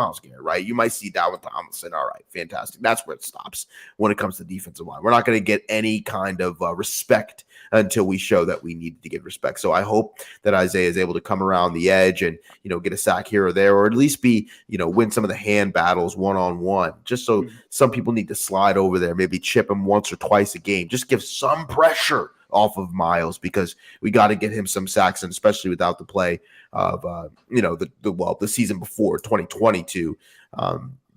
right? You might see Dalvin Tomlinson, all right, fantastic. That's where it stops when it comes to defensive line. We're not going to get any kind of respect until we show that we need to get respect. So I hope that Isaiah is able to come around the edge and, get a sack here or there, or at least be, win some of the hand battles one-on-one, just so some people need to slide over there, maybe chip him once or twice a game, just give some pressure off of Miles because we got to get him some sacks, and especially without the play of the season before 2022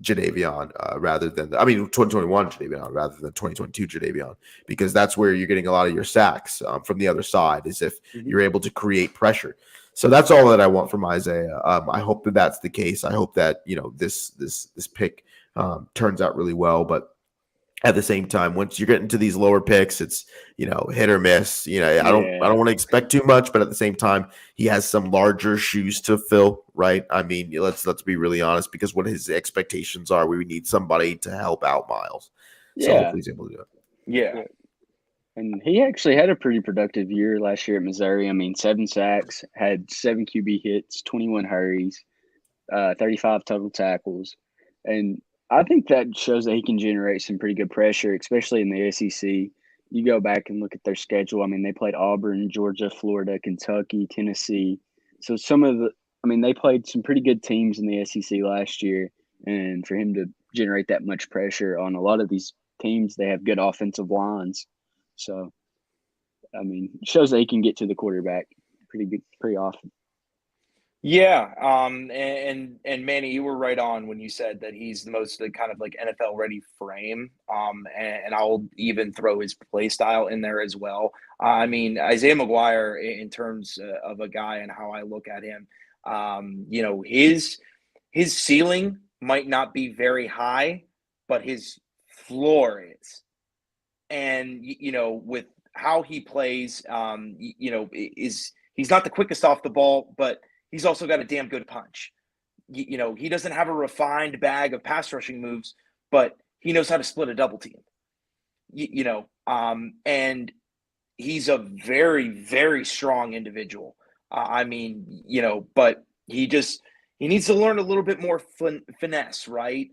Jadeveon rather than 2021 Jadeveon rather than 2022 Jadeveon, because that's where you're getting a lot of your sacks from the other side, is if you're able to create pressure. So that's all that I want from Isaiah. I hope that that's the case. I hope that this pick turns out really well, but at the same time, once you're getting to these lower picks, it's hit or miss. I don't want to expect too much, but at the same time, he has some larger shoes to fill, right? I mean, let's be really honest, because what his expectations are, we need somebody to help out Miles. So hopefully he's able to do it. Yeah. And he actually had a pretty productive year last year at Missouri. I mean, 7 sacks, had 7 QB hits, 21 hurries, 35 total tackles, and I think that shows that he can generate some pretty good pressure, especially in the SEC. You go back and look at their schedule. I mean, they played Auburn, Georgia, Florida, Kentucky, Tennessee. So they played some pretty good teams in the SEC last year. And for him to generate that much pressure on a lot of these teams, they have good offensive lines. So, I mean, it shows that he can get to the quarterback pretty often. Yeah, and Manny, you were right on when you said that he's the most kind of like NFL ready frame. And I'll even throw his play style in there as well. I mean, Isaiah McGuire, in terms of a guy and how I look at him, his ceiling might not be very high, but his floor is. And with how he plays, he's not the quickest off the ball, but he's also got a damn good punch. He doesn't have a refined bag of pass rushing moves, but he knows how to split a double team. And he's a very, very strong individual. But he needs to learn a little bit more finesse, right?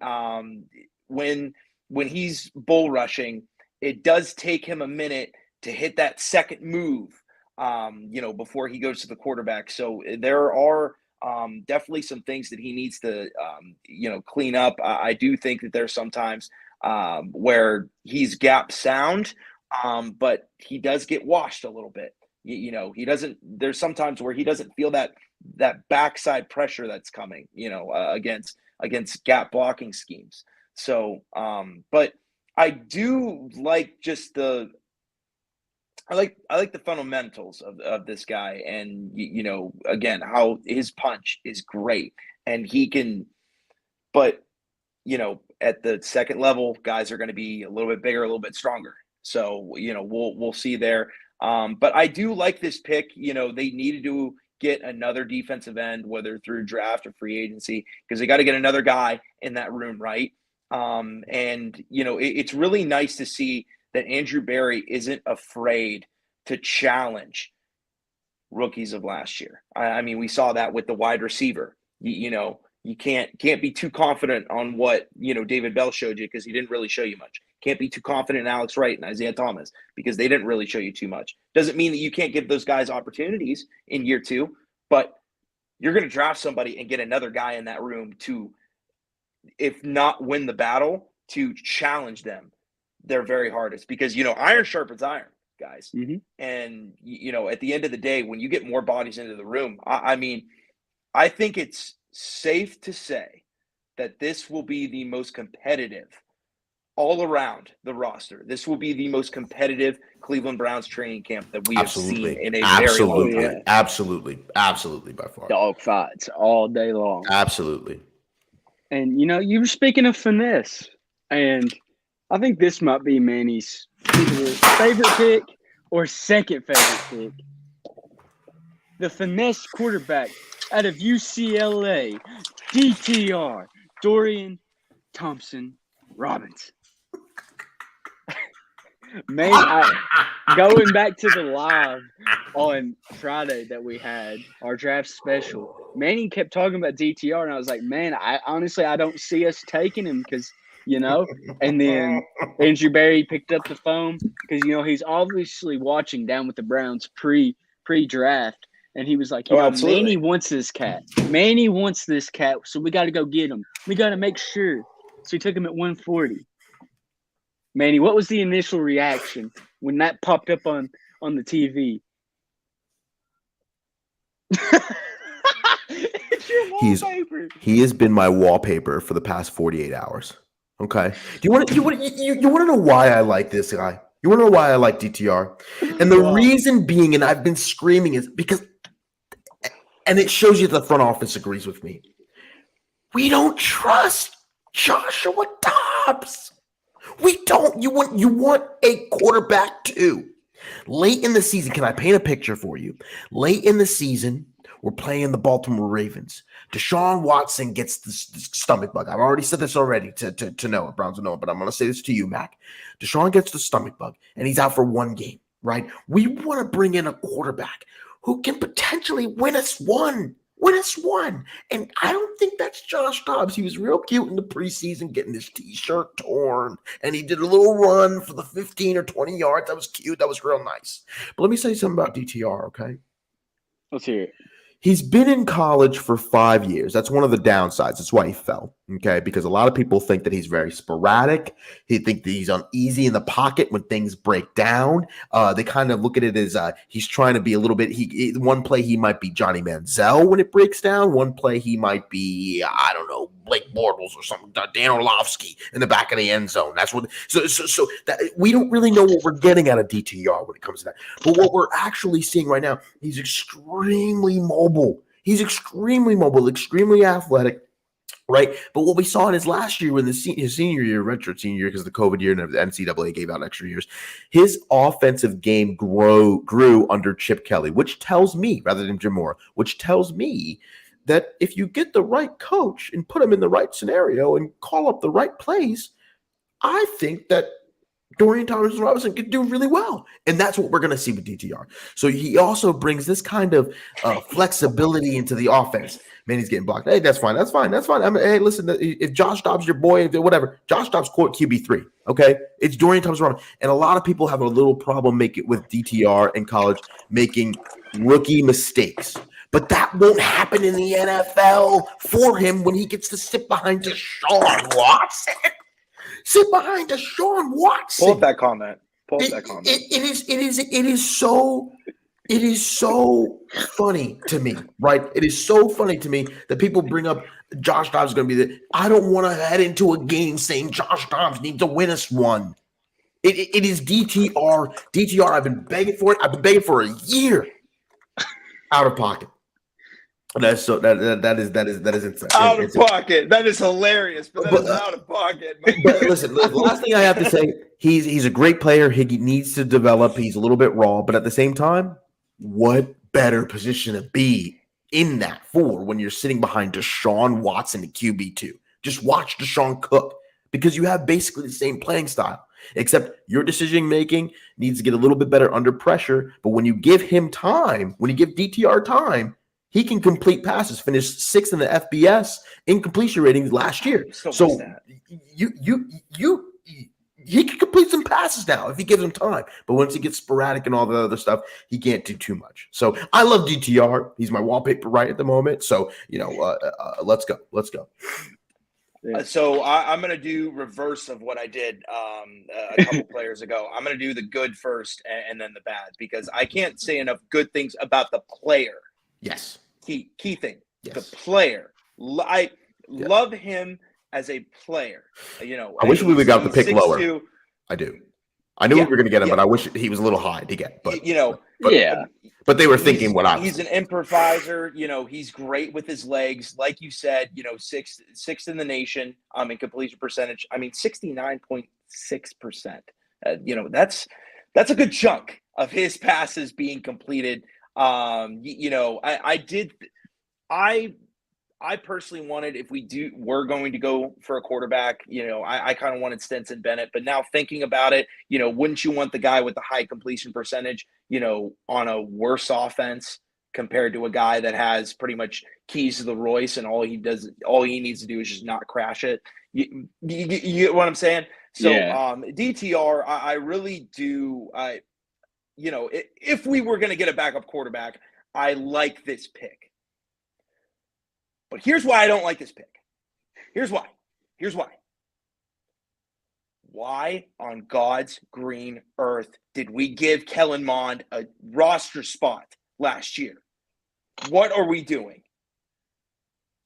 When he's bull rushing, it does take him a minute to hit that second move. Before he goes to the quarterback. So there are definitely some things that he needs to, clean up. I do think that there's sometimes where he's gap sound, but he does get washed a little bit. There's sometimes where he doesn't feel that backside pressure that's coming, against gap blocking schemes. So, but I do like just I like the fundamentals of this guy, and again, how his punch is great, and he can. But at the second level, guys are going to be a little bit bigger, a little bit stronger. So we'll see there. But I do like this pick. They needed to get another defensive end, whether through draft or free agency, because they got to get another guy in that room, right? It's really nice to see that Andrew Berry isn't afraid to challenge rookies of last year. I mean, we saw that with the wide receiver. You can't be too confident on what, David Bell showed you, because he didn't really show you much. Can't be too confident in Alex Wright and Isaiah Thomas, because they didn't really show you too much. Doesn't mean that you can't give those guys opportunities in year 2, but you're going to draft somebody and get another guy in that room to, if not win the battle, to challenge them their very hardest, because iron sharpens iron, guys. Mm-hmm. And at the end of the day, when you get more bodies into the room, I think it's safe to say that this will be the most competitive all around the roster. This will be the most competitive Cleveland Browns training camp that we have seen in a very long time. Absolutely, by far. Dog fights all day long. Absolutely. And you were speaking of finesse, and I think this might be Manny's either favorite pick or second favorite pick. The finesse quarterback out of UCLA, DTR, Dorian Thompson-Robinson. Man, going back to the live on Friday that we had, our draft special, Manny kept talking about DTR, and I was like, man, I honestly don't see us taking him because, and then Andrew Berry picked up the phone because, he's obviously watching Down with the Browns pre-draft, and he was like, Manny wants this cat. Manny wants this cat, so we got to go get him. We got to make sure. So he took him at 140. Manny, what was the initial reaction when that popped up on on the TV. It's your He's- wallpaper. He has been my wallpaper for the past 48 hours. Okay. Do you want to know why I like this guy? You want to know why I like DTR? And the Wow. reason being, and I've been screaming, is because, and it shows you the front office agrees with me. We don't trust Joshua Dobbs. We don't. You want a quarterback too. Late in the season, can I paint a picture for you? Late in the season, we're playing the Baltimore Ravens. Deshaun Watson gets the stomach bug. I've already said this already to Noah, Browns and Noah, but I'm going to say this to you, Mac. Deshaun gets the stomach bug, and he's out for one game, right? We want to bring in a quarterback who can potentially win us one. And I don't think that's Josh Dobbs. He was real cute in the preseason getting his T-shirt torn, and he did a little run for the 15 or 20 yards. That was cute. That was real nice. But let me say something about DTR, okay? Let's hear it. He's been in college for 5 years. That's one of the downsides. That's why he fell, okay? Because a lot of people think that he's very sporadic. He think that he's uneasy in the pocket when things break down. They kind of look at it as he's trying to be a little bit. One play he might be Johnny Manziel when it breaks down. One play he might be, I don't know, Blake Bortles or something, Dan Orlovsky in the back of the end zone. That's what. So that we don't really know what we're getting out of DTR when it comes to that. But what we're actually seeing right now, he's extremely mobile. He's extremely mobile, extremely athletic, right? But what we saw in his last year, when his senior year, redshirt senior year, because of the COVID year and the NCAA gave out extra years, his offensive game grew under Chip Kelly, which tells me, rather than Jim Mora, which tells me that if you get the right coach and put him in the right scenario and call up the right plays, I think that Dorian Thompson-Robinson could do really well. And that's what we're going to see with DTR. So he also brings this kind of flexibility into the offense. Man, he's getting blocked. Hey, that's fine. I mean, hey, listen, if Josh Dobbs your boy, whatever, Josh Dobbs court QB3, okay? It's Dorian Thompson-Robinson. And a lot of people have a little problem with DTR in college making rookie mistakes. But that won't happen in the NFL for him when he gets to sit behind Deshaun Watson. Sit behind Deshaun Watson. Pull up that comment. It is so funny to me, right? It is so funny to me that people bring up Josh Dobbs is going to be the. I don't want to head into a game saying Josh Dobbs needs to win us one. It is DTR. DTR. I've been begging for it. I've been begging for a year. Out of pocket. That's so that is insane. Out of pocket. That is hilarious, but that is out of pocket. But listen, the last thing I have to say, he's a great player. He needs to develop. He's a little bit raw, but at the same time, what better position to be in that for when you're sitting behind Deshaun Watson at QB2? Just watch Deshaun cook because you have basically the same playing style, except your decision making needs to get a little bit better under pressure. But when you give him time, when you give DTR time, he can complete passes, finished 6th in the FBS in completion ratings last year. So he can complete some passes now if he gives him time. But once he gets sporadic and all the other stuff, he can't do too much. So I love DTR. He's my wallpaper right at the moment. So, let's go. So I'm going to do reverse of what I did a couple players ago. I'm going to do the good first and then the bad because I can't say enough good things about the player. Yes. Key thing. Yes. The player. I love him as a player. I wish we would got the pick 6'2". lower. I do. I knew we were going to get him, but I wish he was a little high to get. But But they were thinking what I was. He's an improviser. He's great with his legs. Like you said, sixth in the nation in completion percentage. I mean, 69.6%. That's a good chunk of his passes being completed. I personally wanted, if we're going to go for a quarterback, I kind of wanted Stetson Bennett, but now thinking about it, wouldn't you want the guy with the high completion percentage, on a worse offense compared to a guy that has pretty much keys to the Royce and all he needs to do is just not crash it. You get what I'm saying? So, DTR, I really do. If we were going to get a backup quarterback, I like this pick. But here's why I don't like this pick. Here's why. why on God's green earth did we give Kellen Mond a roster spot last year? What are we doing?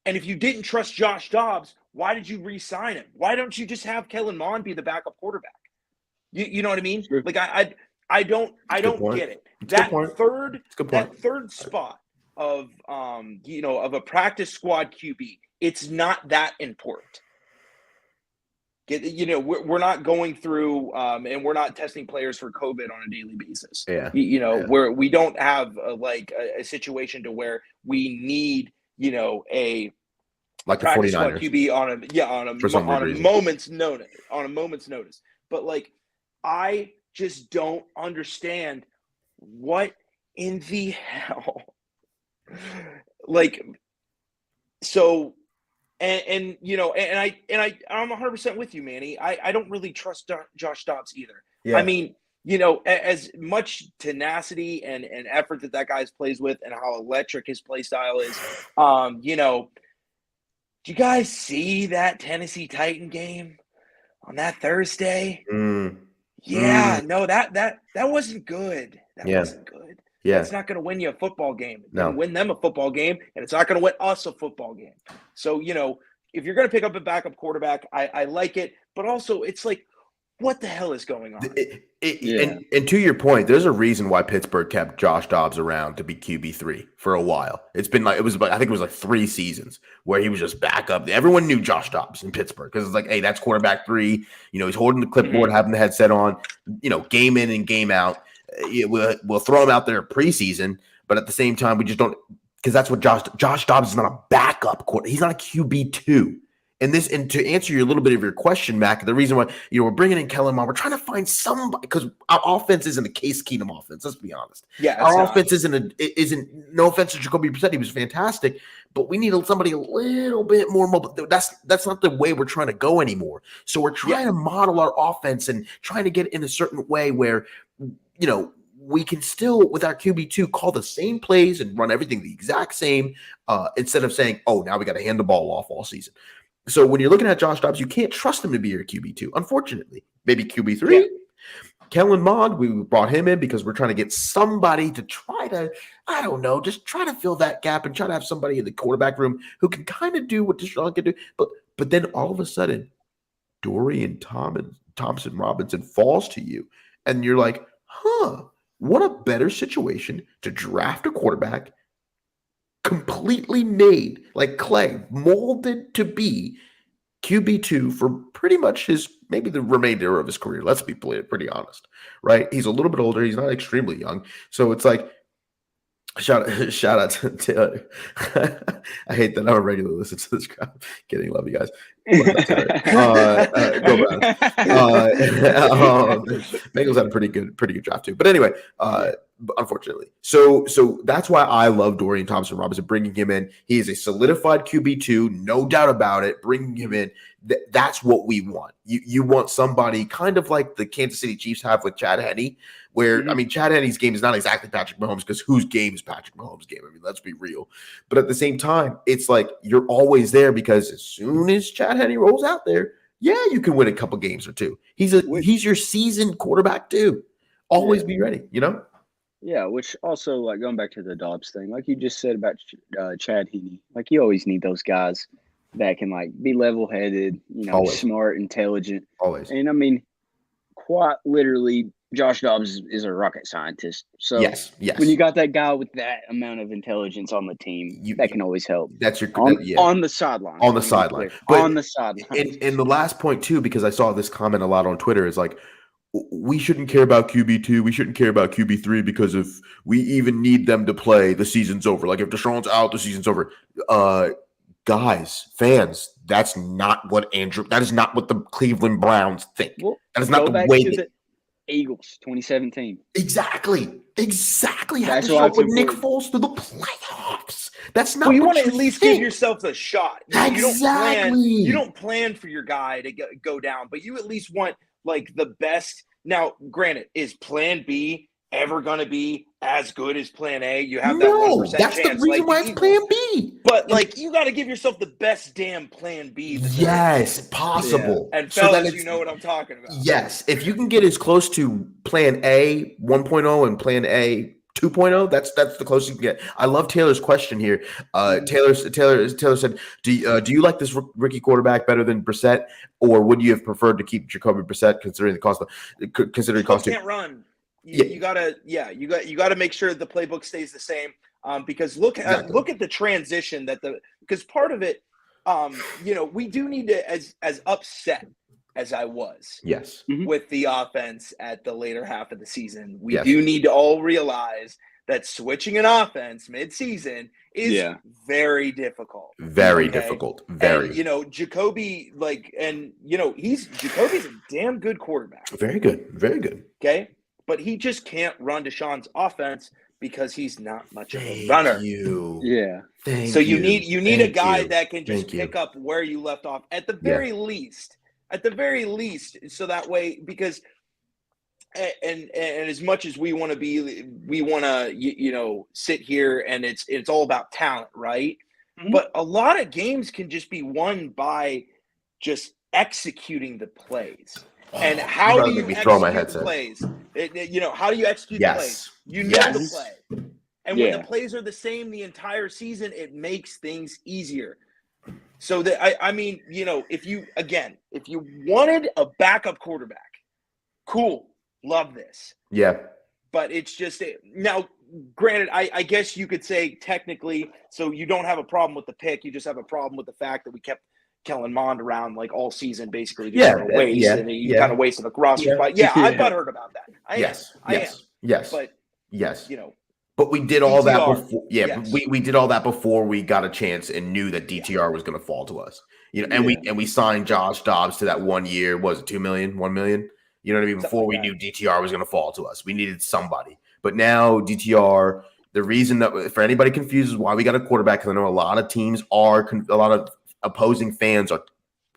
And if you didn't trust Josh Dobbs, why did you re-sign him? Why don't you just have Kellen Mond be the backup quarterback? You know what I mean? Sure. Like I don't point. get it. It's a That good point. third It's a good point. that third spot of of a practice squad QB, it's not that important. We're not going through and we're not testing players for COVID on a daily basis. Yeah. Where we don't have a situation to where we need a Like the practice squad 49ers. QB on a reason. moment's notice. But like, I just don't understand what in the hell. Like, so, I'm 100% with you, Manny. I don't really trust Josh Dobbs either. Yeah. I mean, as much tenacity and effort that guy's plays with, and how electric his play style is, do you guys see that Tennessee Titan game on that Thursday? Yeah, no, that wasn't good. That wasn't good. Yeah. It's not going to win you a football game. It's No. going to win them a football game, and it's not going to win us a football game. So, if you're going to pick up a backup quarterback, I like it. But also, it's like, what the hell is going on? And to your point, there's a reason why Pittsburgh kept Josh Dobbs around to be QB3 for a while. It's been like, I think it was like 3 seasons where he was just backup. Everyone knew Josh Dobbs in Pittsburgh because it's like, hey, that's quarterback 3. He's holding the clipboard, having the headset on, game in and game out. We'll throw him out there preseason, but at the same time, we just don't, because that's what Josh Dobbs is not a backup quarterback. He's not a QB2. And to answer your little bit of your question, Mac, the reason why we're bringing in Kellen Mond, we're trying to find somebody, because our offense isn't a Case Keenum offense. Let's be honest. Yeah, our offense isn't. No offense to Jacoby Brissett, he was fantastic, but we need somebody a little bit more mobile. That's not the way we're trying to go anymore. So we're trying to model our offense and trying to get in a certain way where we can still, with our QB2, call the same plays and run everything the exact same instead of saying, oh, now we got to hand the ball off all season. So when you're looking at Josh Dobbs, you can't trust him to be your QB2, unfortunately. Maybe QB3. Yeah. Kellen Mond, we brought him in because we're trying to get somebody to try to, I don't know, just try to fill that gap and try to have somebody in the quarterback room who can kind of do what Deshaun can do. But then all of a sudden, Dorian Thompson Robinson falls to you, and you're like, what a better situation to draft a quarterback completely made, like clay, molded to be QB2 for pretty much maybe the remainder of his career. Let's be pretty honest, right? He's a little bit older. He's not extremely young. So it's like, shout out to I hate that I'm a regular listener to this crowd. Kidding, love you guys. Go Browns. Bengals had a pretty good draft too. But anyway, unfortunately. So that's why I love Dorian Thompson Robinson, bringing him in. He is a solidified QB2, no doubt about it. Bringing him in, that's what we want. You want somebody kind of like the Kansas City Chiefs have with Chad Henne, where, I mean, Chad Henne's game is not exactly Patrick Mahomes, because whose game is Patrick Mahomes' game? I mean, let's be real. But at the same time, it's like you're always there, because as soon as Chad Henne rolls out there, you can win a couple games or two. He's your seasoned quarterback too. Always be ready, Yeah, which also, like, going back to the Dobbs thing, like you just said about Chad Henne, like, you always need those guys that can, like, be level-headed, Always. Smart, intelligent. Always. And, I mean, quite literally, Josh Dobbs is a rocket scientist. So yes. when you got that guy with that amount of intelligence on the team, that can always help. That's your on the sideline. On the sideline. But on the sideline. And the last point too, because I saw this comment a lot on Twitter, is like, we shouldn't care about QB2. We shouldn't care about QB3 because if we even need them to play, the season's over. Like, if Deshaun's out, the season's over. Guys, fans, that is not what the Cleveland Browns think. Well, that is not the way the Eagles 2017. Exactly. That's why with important. Nick Foles to the playoffs. That's not. Well, you what want to at least think. give yourself a shot. Exactly. You don't plan for your guy to go down, but you at least want, like, the best. Now, granted, is Plan B ever going to be as good as Plan A. You have that No, 1% that's chance. the reason like why the it's Eagles. Plan B. But like, you got to give yourself the best damn Plan B. that there Yes, is. possible. And So that fellas, it's- you know what I'm talking about. Yes, if you can get as close to Plan A 1.0 and Plan A 2.0, that's the closest you can get. I love Taylor's question here. Taylor said, "Do you like this rookie quarterback better than Brissett, or would you have preferred to keep Jacoby Brissett considering the cost? Considering Still cost, can't run. Yeah. You gotta make sure the playbook stays the same. Because look Exactly. at the transition because part of it, we do need to, as upset as I was yes, with the offense at the later half of the season, we Yes. do need to all realize that switching an offense mid-season is very difficult. very Okay? difficult. Very, And, Jacoby, Jacoby's a damn good quarterback. very good, very good. Okay. But he just can't run Deshaun's offense because he's not much of a runner. You. Yeah. Thank So you need a Thank guy you. that can just Thank you. pick up where you left off at the very least. At the very least, so that way, because and as much as we want to sit here and it's all about talent, right? Mhm. But a lot of games can just be won by just executing the plays. And how do you throw my execute the headset? plays? How do you execute the plays? You know the Yes. play. And when Yeah. the plays are the same the entire season, it makes things easier. So that if you wanted a backup quarterback, cool, love this. Yeah, But it's just now. Granted, I guess you could say technically, so you don't have a problem with the pick. You just have a problem with the fact that we kept Kellen Mond around like all season, basically just Yeah, for a waste, and he kind of wasted a roster spot. I'm butthurt about that. I am. yes, But yes. you know, But we did all that DTR, before. Yeah, yes. we did all that before we got a chance and knew that DTR was going to fall to us. And we signed Josh Dobbs to that 1 year. Was it $2 million, $1 million? You know what I mean? Before we knew DTR was going to fall to us, we needed somebody. But now DTR, the reason that for anybody confused is why we got a quarterback, because I know a lot of teams are, a lot of opposing fans are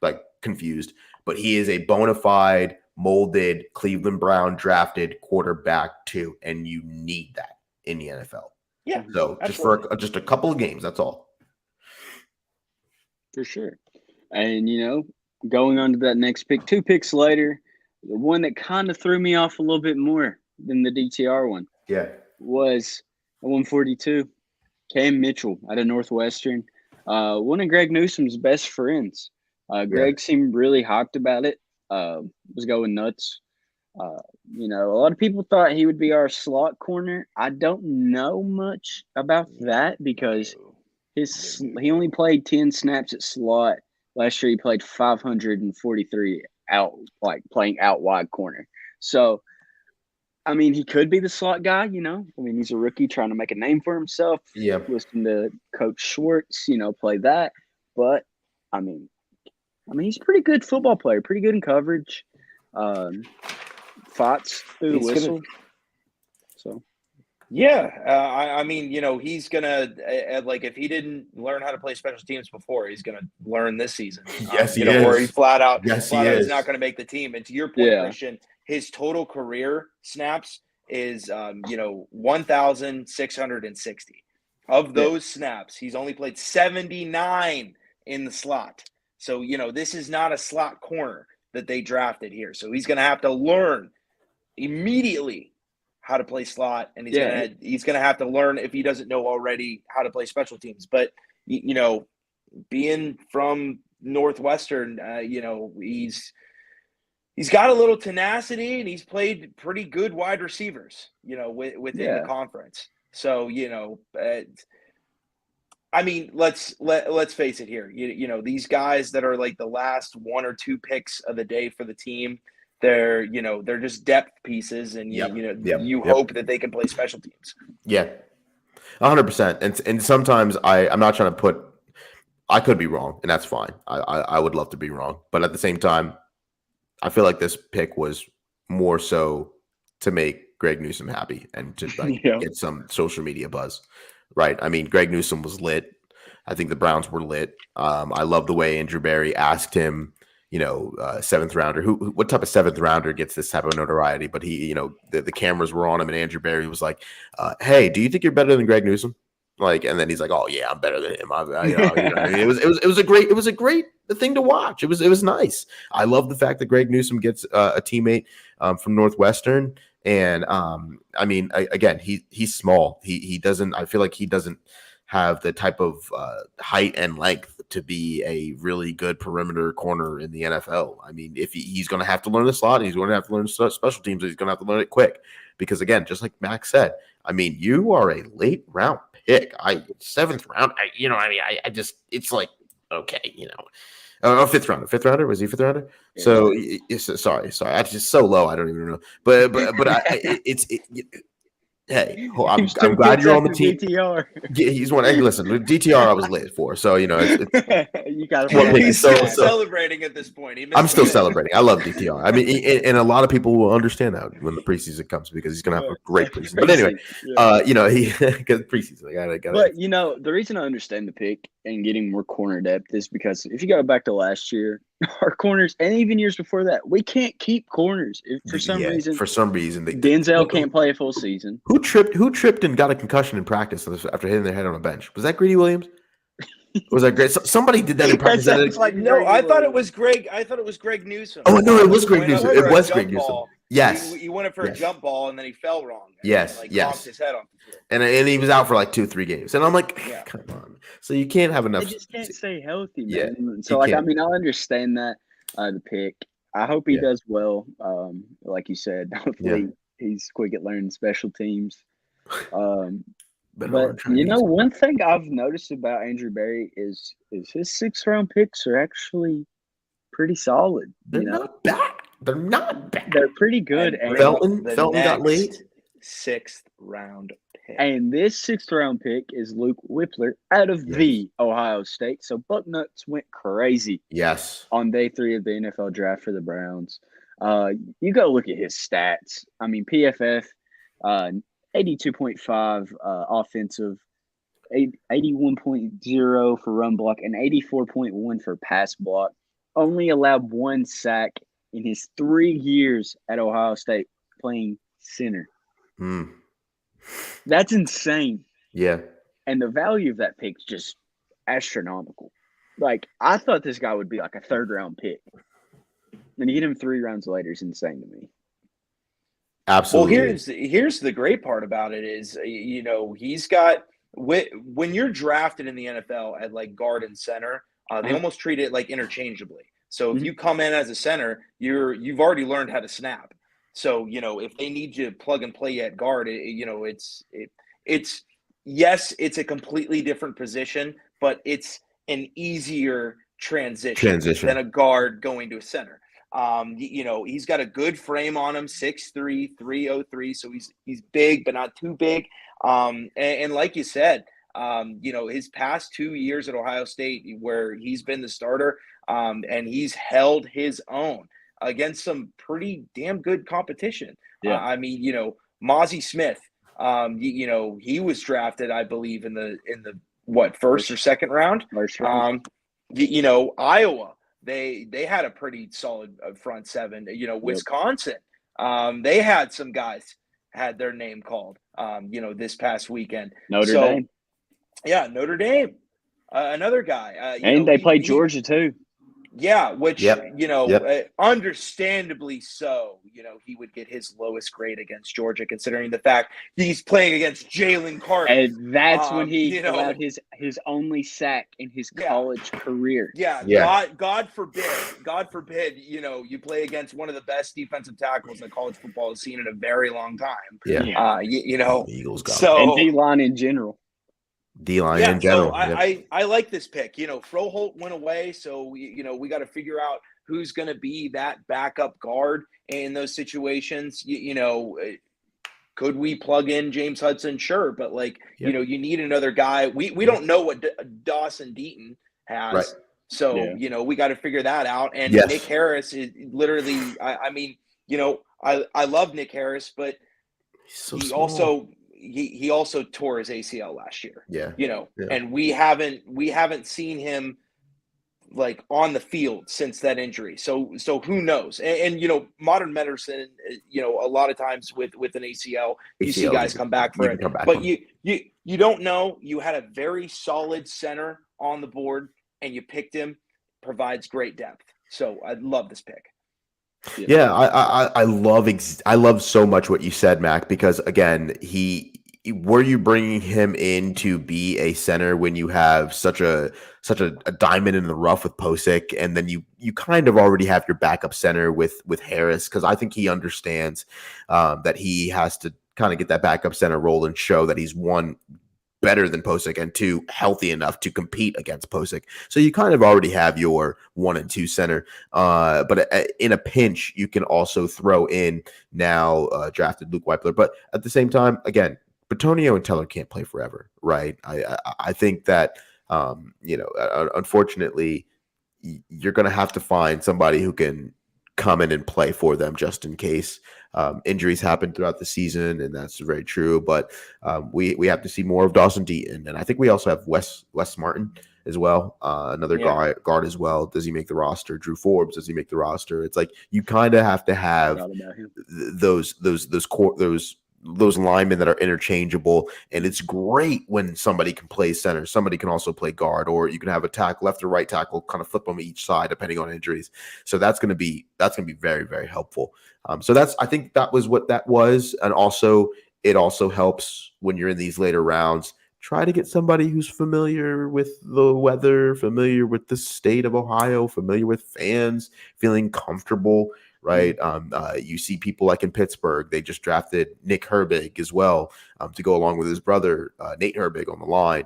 like confused. But he is a bona fide, molded Cleveland Brown drafted quarterback too, and you need that in the NFL. Yeah. So just for just a couple of games, that's all. For sure. And, going on to that next pick, 2 picks later, the one that kind of threw me off a little bit more than the DTR one Yeah. was at 142, Cam Mitchell out of Northwestern, one of Greg Newsom's best friends. Greg seemed really hyped about it, was going nuts. A lot of people thought he would be our slot corner. I don't know much about that because he only played 10 snaps at slot. Last year he played 543 out, like playing out wide corner. So, he could be the slot guy, he's a rookie trying to make a name for himself. Yeah. Listen to Coach Schwartz, play that. But, he's a pretty good football player, pretty good in coverage. Fights through the whistle. So. Yeah, he's gonna if he didn't learn how to play special teams before, he's gonna learn this season. Yes, he is. Or he flat out is not gonna make the team. And to your point, Christian, his total career snaps is 1,660. Of those snaps, he's only played 79 in the slot. So this is not a slot corner that they drafted here. So he's gonna have to learn immediately how to play slot, and he's gonna have to learn, if he doesn't know already, how to play special teams. But being from Northwestern, he's got a little tenacity, and he's played pretty good wide receivers, within the conference. So let's face it here. These guys that are like the last 1 or 2 picks of the day for the team, they're just depth pieces, and you hope that they can play special teams. Yeah, 100%. And sometimes I'm not trying to I could be wrong, and that's fine. I would love to be wrong, but at the same time, I feel like this pick was more so to make Greg Newsome happy and to get some social media buzz, right? Greg Newsome was lit. I think the Browns were lit. I love the way Andrew Berry asked him, seventh rounder. What type of seventh rounder gets this type of notoriety? But he, the cameras were on him, and Andrew Berry was like, "Hey, do you think you're better than Greg Newsome?" Like, and then he's like, "Oh yeah, I'm better than him." It was a great thing to watch. It was nice. I love the fact that Greg Newsome gets a teammate from Northwestern, and again, he's small. He doesn't. I feel like he doesn't have the type of height and length to be a really good perimeter corner in the NFL. I mean, if he's going to have to learn the slot, he's going to have to learn special teams. He's going to have to learn it quick because, again, just like Max said, I mean, you are a late round pick. Seventh round. It's like, okay, fifth rounder. Was he fifth rounder? Yeah. So sorry. That's just so low. I don't even know. But hey, I'm glad you're on the team. DTR. Yeah, he's one. Hey, listen, DTR I was late for, so You got Well, to. He's so- still so- celebrating at this point. He missed I'm still the- celebrating. I love DTR. I mean, and a lot of people will understand that when the preseason comes because he's going to have a great preseason. But anyway, he because preseason, I got. But the reason I understand the pick and getting more corner depth is because if you go back to last year, our corners and even years before that, we can't keep corners for some reason. Denzel can't play a full season. Who tripped and got a concussion in practice after hitting their head on a bench? Was that Greedy Williams? Was that great? Somebody did that in practice. That sounds like No, I thought it was Greg. I thought it was Greg Newsome. Oh no, it was Greg He went Newsome. up for It a was jump Greg Newsome. ball. Yes, He went up for a jump ball and then he fell wrong. Yes, and, yes. Knocked his head off the field. and he was out for like 2-3 games, and I'm like, Yeah. come on. So you can't have enough. They just can't stay healthy, man. Yeah, So you I can't. mean, I understand that the pick. I hope he Yeah. does well. Like you said, hopefully he's quick at learning special teams. Better But learn Chinese. one thing I've noticed about Andrew Berry is his 6th-round picks are actually pretty solid. They're not bad. They're not bad. They're pretty good. And And, Felton the got next late. 6th round pick. and this 6th-round pick is Luke Whippler out of Yes. the Ohio State. So Bucknuts went crazy Yes. on day 3 of the NFL draft for the Browns. You go look at his stats. I mean, PFF, 82.5 offensive, 81.0 for run block, and 84.1 for pass block. Only allowed 1 sack in his 3 years at Ohio State playing center. Mm. That's insane. Yeah. And the value of that pick's just astronomical. Like, I thought this guy would be like a 3rd-round pick. And you get him 3 rounds later is insane to me. Absolutely. Well, here's the great part about it is, he's got when you're drafted in the NFL at like guard and center, they almost treat it like interchangeably. So if you come in as a center, you've already learned how to snap. So if they need you to plug and play at guard, it's a completely different position, but it's an easier transition than a guard going to a center. He's got a good frame on him, 6'3", 303. So he's big, but not too big. And like you said, his past 2 years at Ohio State where he's been the starter, and he's held his own against some pretty damn good competition. Yeah. Mozzie Smith, he was drafted, I believe, in the first or second round. First round. Iowa, they had a pretty solid front seven. Wisconsin, they had some guys had their name called. This past weekend. Notre Dame. Yeah, Notre Dame, another guy. And they played Georgia too. Yeah, which Yep. Understandably so. He would get his lowest grade against Georgia, considering the fact he's playing against Jalen Carter. And that's when he allowed his only sack in his college career. Yeah. God forbid, you play against one of the best defensive tackles that college football has seen in a very long time. Yeah. Eagles got and D-line in general. D-line in general. So I like this pick. Froholt went away, so we got to figure out who's going to be that backup guard in those situations. Could we plug in James Hudson? Sure, but you need another guy. We don't know what Dawson Deaton has. Right. So, we got to figure that out. And Nick Harris is literally, I love Nick Harris, but he also tore his ACL last year. Yeah. And we haven't seen him like on the field since that injury. So who knows? And you know, modern medicine, you know, a lot of times with an ACL, you see ACL, guys come back for you it. can come back But from. you don't know. You had a very solid center on the board, and you picked him. Provides great depth. So I love this pick. Yeah, I love so much what you said, Mac, because again, were you bringing him in to be a center when you have such a diamond in the rough with Posick, and then you kind of already have your backup center with Harris, because I think he understands that he has to kind of get that backup center role and show that he's one, better than Posick, and two, healthy enough to compete against Posick. So you kind of already have your 1 and 2 center. But in a pinch, you can also throw in now drafted Luke Weipler. But at the same time, again, Bitonio and Teller can't play forever, right? I think that unfortunately, you're going to have to find somebody who can come in and play for them just in case. Injuries happen throughout the season, and that's very true. But we have to see more of Dawson Deaton, and I think we also have Wes Martin as well, another guard as well. Does he make the roster? Drew Forbes, does he make the roster? It's like you kind of have to have those linemen that are interchangeable, and it's great when somebody can play center, somebody can also play guard, or you can have a tackle, left or right tackle, kind of flip them each side depending on injuries. So that's going to be very, very helpful. So I think that was what that was, and also it also helps when you're in these later rounds. Try to get somebody who's familiar with the weather, familiar with the state of Ohio, familiar with fans, feeling comfortable. Right. You see people like in Pittsburgh, they just drafted Nick Herbig as well to go along with his brother, Nate Herbig, on the line.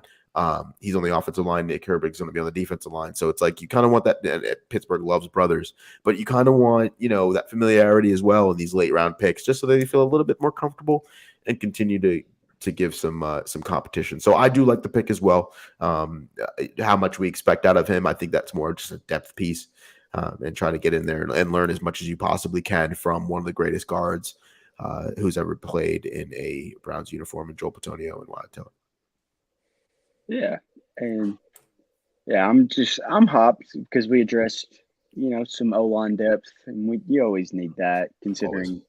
He's on the offensive line. Nick Herbig's going to be on the defensive line. So it's like you kind of want that. Pittsburgh loves brothers, but you kind of want, that familiarity as well in these late round picks, just so that they feel a little bit more comfortable and continue to give some competition. So I do like the pick as well. How much we expect out of him, I think that's more just a depth piece. And try to get in there and learn as much as you possibly can from one of the greatest guards who's ever played in a Browns uniform, in Joel Bitonio and Wyatt Teller. Yeah, and I'm hopped because we addressed some O-line depth, and you always need that considering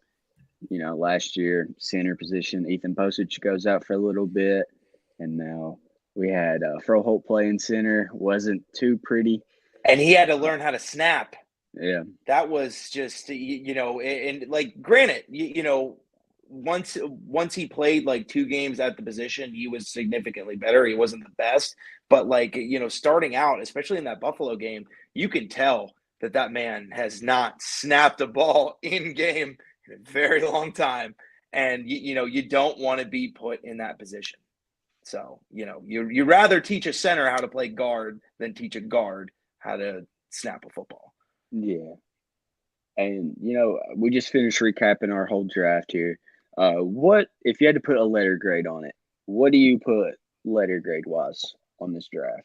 last year center position Ethan Posich goes out for a little bit, and now we had Froholt playing center, wasn't too pretty. And he had to learn how to snap. Yeah. That was just, and like, granted, once he played like 2 games at the position, he was significantly better. He wasn't the best, but like, starting out, especially in that Buffalo game, you can tell that man has not snapped a ball in game in a very long time. And, you don't want to be put in that position. So, you rather teach a center how to play guard than teach a guard how to snap a football. Yeah. And, we just finished recapping our whole draft here. What, if you had to put a letter grade on it, what do you put letter grade wise on this draft?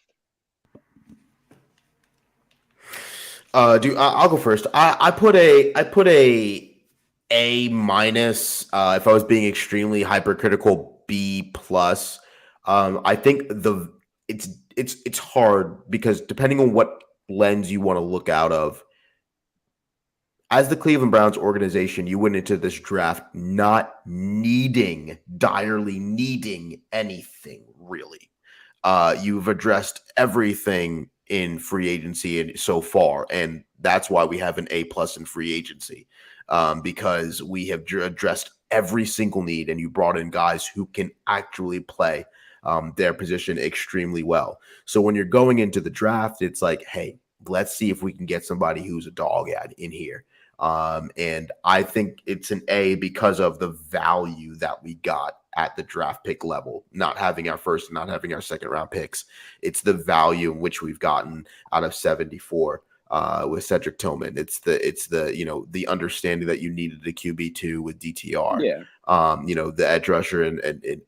I'll go first. I put a minus. If I was being extremely hypercritical, B plus. I think it's hard because depending on what lens you want to look out of, as the Cleveland Browns organization, you went into this draft not direly needing anything really. You've addressed everything in free agency and so far, and that's why we have an A+ in free agency, because we have addressed every single need, and you brought in guys who can actually play their position extremely well. So when you're going into the draft, it's like, hey, let's see if we can get somebody who's a dog in here. And I think it's an A because of the value that we got at the draft pick level, not having our first and not having our second round picks. It's the value in which we've gotten out of 74 with Cedric Tillman. It's the the understanding that you needed a QB2 with DTR. Yeah. The edge rusher and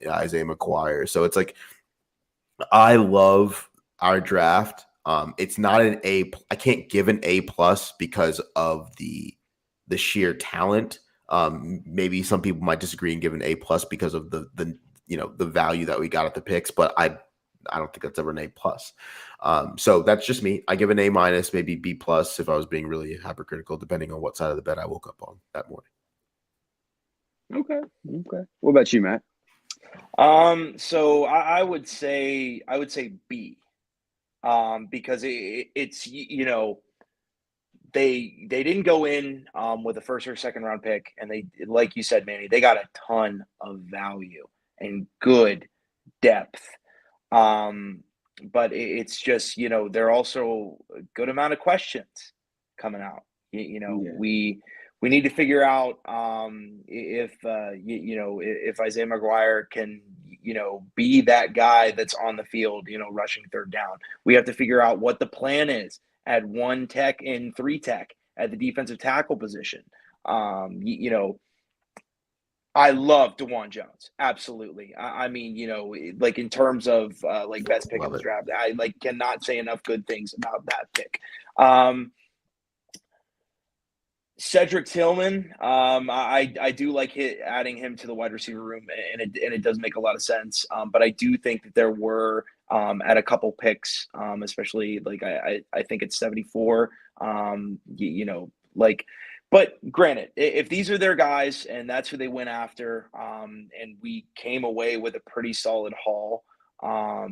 Isaiah McGuire. So it's like, I love our draft. It's not an A. I can't give an A+ because of the sheer talent. Maybe some people might disagree and give an A+ because of the value that we got at the picks. But I don't think that's ever an A plus. So that's just me. I give an A minus, maybe B plus if I was being really hypercritical, depending on what side of the bed I woke up on that morning. Okay. What about you, Matt? So I would say B, because it's they didn't go in with a first or second round pick, and they, like you said, Manny, they got a ton of value and good depth. But it's just, there are also a good amount of questions coming out. We need to figure out if Isaiah McGuire can be that guy that's on the field, rushing third down. We have to figure out what the plan is at 1 tech and 3 tech at the defensive tackle position. I love DeJuan Jones. Absolutely. I mean, like in terms of like best pick of the draft, I cannot say enough good things about that pick. Cedric Tillman, I do like adding him to the wide receiver room, and it does make a lot of sense. But I do think that there were at a couple picks, especially like I think it's 74. But granted, if these are their guys and that's who they went after, and we came away with a pretty solid haul, I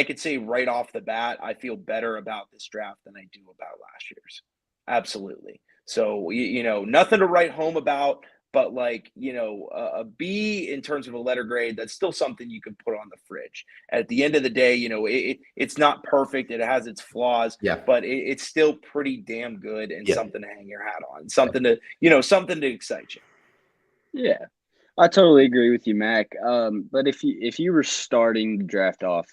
could say right off the bat, I feel better about this draft than I do about last year's. Absolutely. So, nothing to write home about, but a B in terms of a letter grade, that's still something you can put on the fridge. At the end of the day, it's not perfect. It has its flaws, but it's still pretty damn good and something to hang your hat on, something to excite you. Yeah, I totally agree with you, Mac. But if you were starting the draft off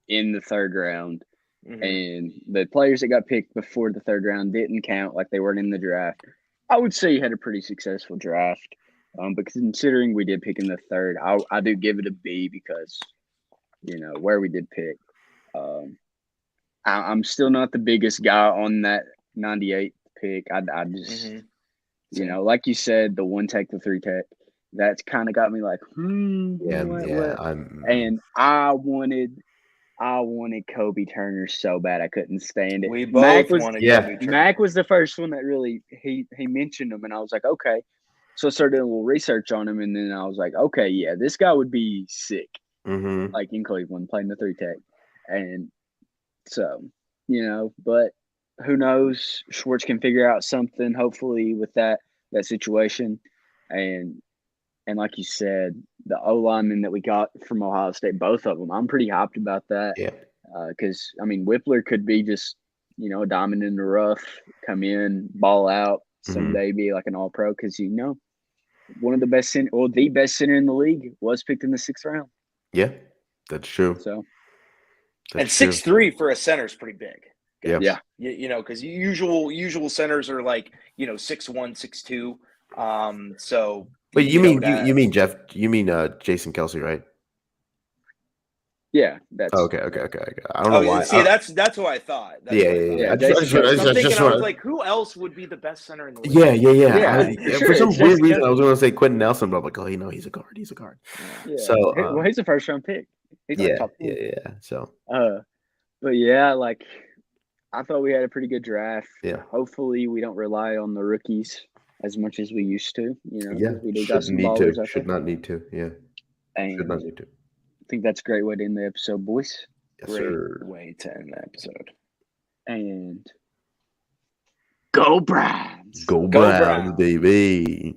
in the third round, and the players that got picked before the third round didn't count, like they weren't in the draft, I would say you had a pretty successful draft. But considering we did pick in the third, I do give it a B because, where we did pick. I'm still not the biggest guy on that 98 pick. I just, like you said, the 1 tech, the 3 tech, that's kind of got me like, And I wanted Kobe Turner so bad I couldn't stand it. We both wanted Kobe Turner. Mac was the first one that really he mentioned him, and I was like, okay. So I started doing a little research on him, and then I was like, okay, yeah, this guy would be sick, like in Cleveland playing the 3 tech, and so but who knows? Schwartz can figure out something hopefully with that situation, and like you said, the O-linemen that we got from Ohio State, both of them, I'm pretty hyped about that. Yeah. Because, Whippler could be just, a diamond in the rough, come in, ball out, someday be like an all-pro. Because, one of the best center, or the best center in the league was picked in the 6th round. Yeah, that's true. So, and 6'3" for a center is pretty big. Yeah. Because usual centers are like, 6'1", 6'2". So. But you mean Jeff? You mean Jason Kelce, right? Yeah, that's okay. I don't know why. See, that's what I thought. Yeah. I was like, who else would be the best center in the league? Yeah. For some weird reason, I was going to say Quentin Nelson, but I'm like, oh, he's a guard. He's a guard. Yeah. So, he's a first round pick. He's top 4. Yeah. So, but yeah, I thought we had a pretty good draft. Yeah. Hopefully, we don't rely on the rookies as much as we used to. We did got some need ballers to. Should not need to. Yeah. Should not need to. I think that's a great way to end the episode, boys. Yes, sir. Way to end the episode. And go Browns! Go Browns, baby!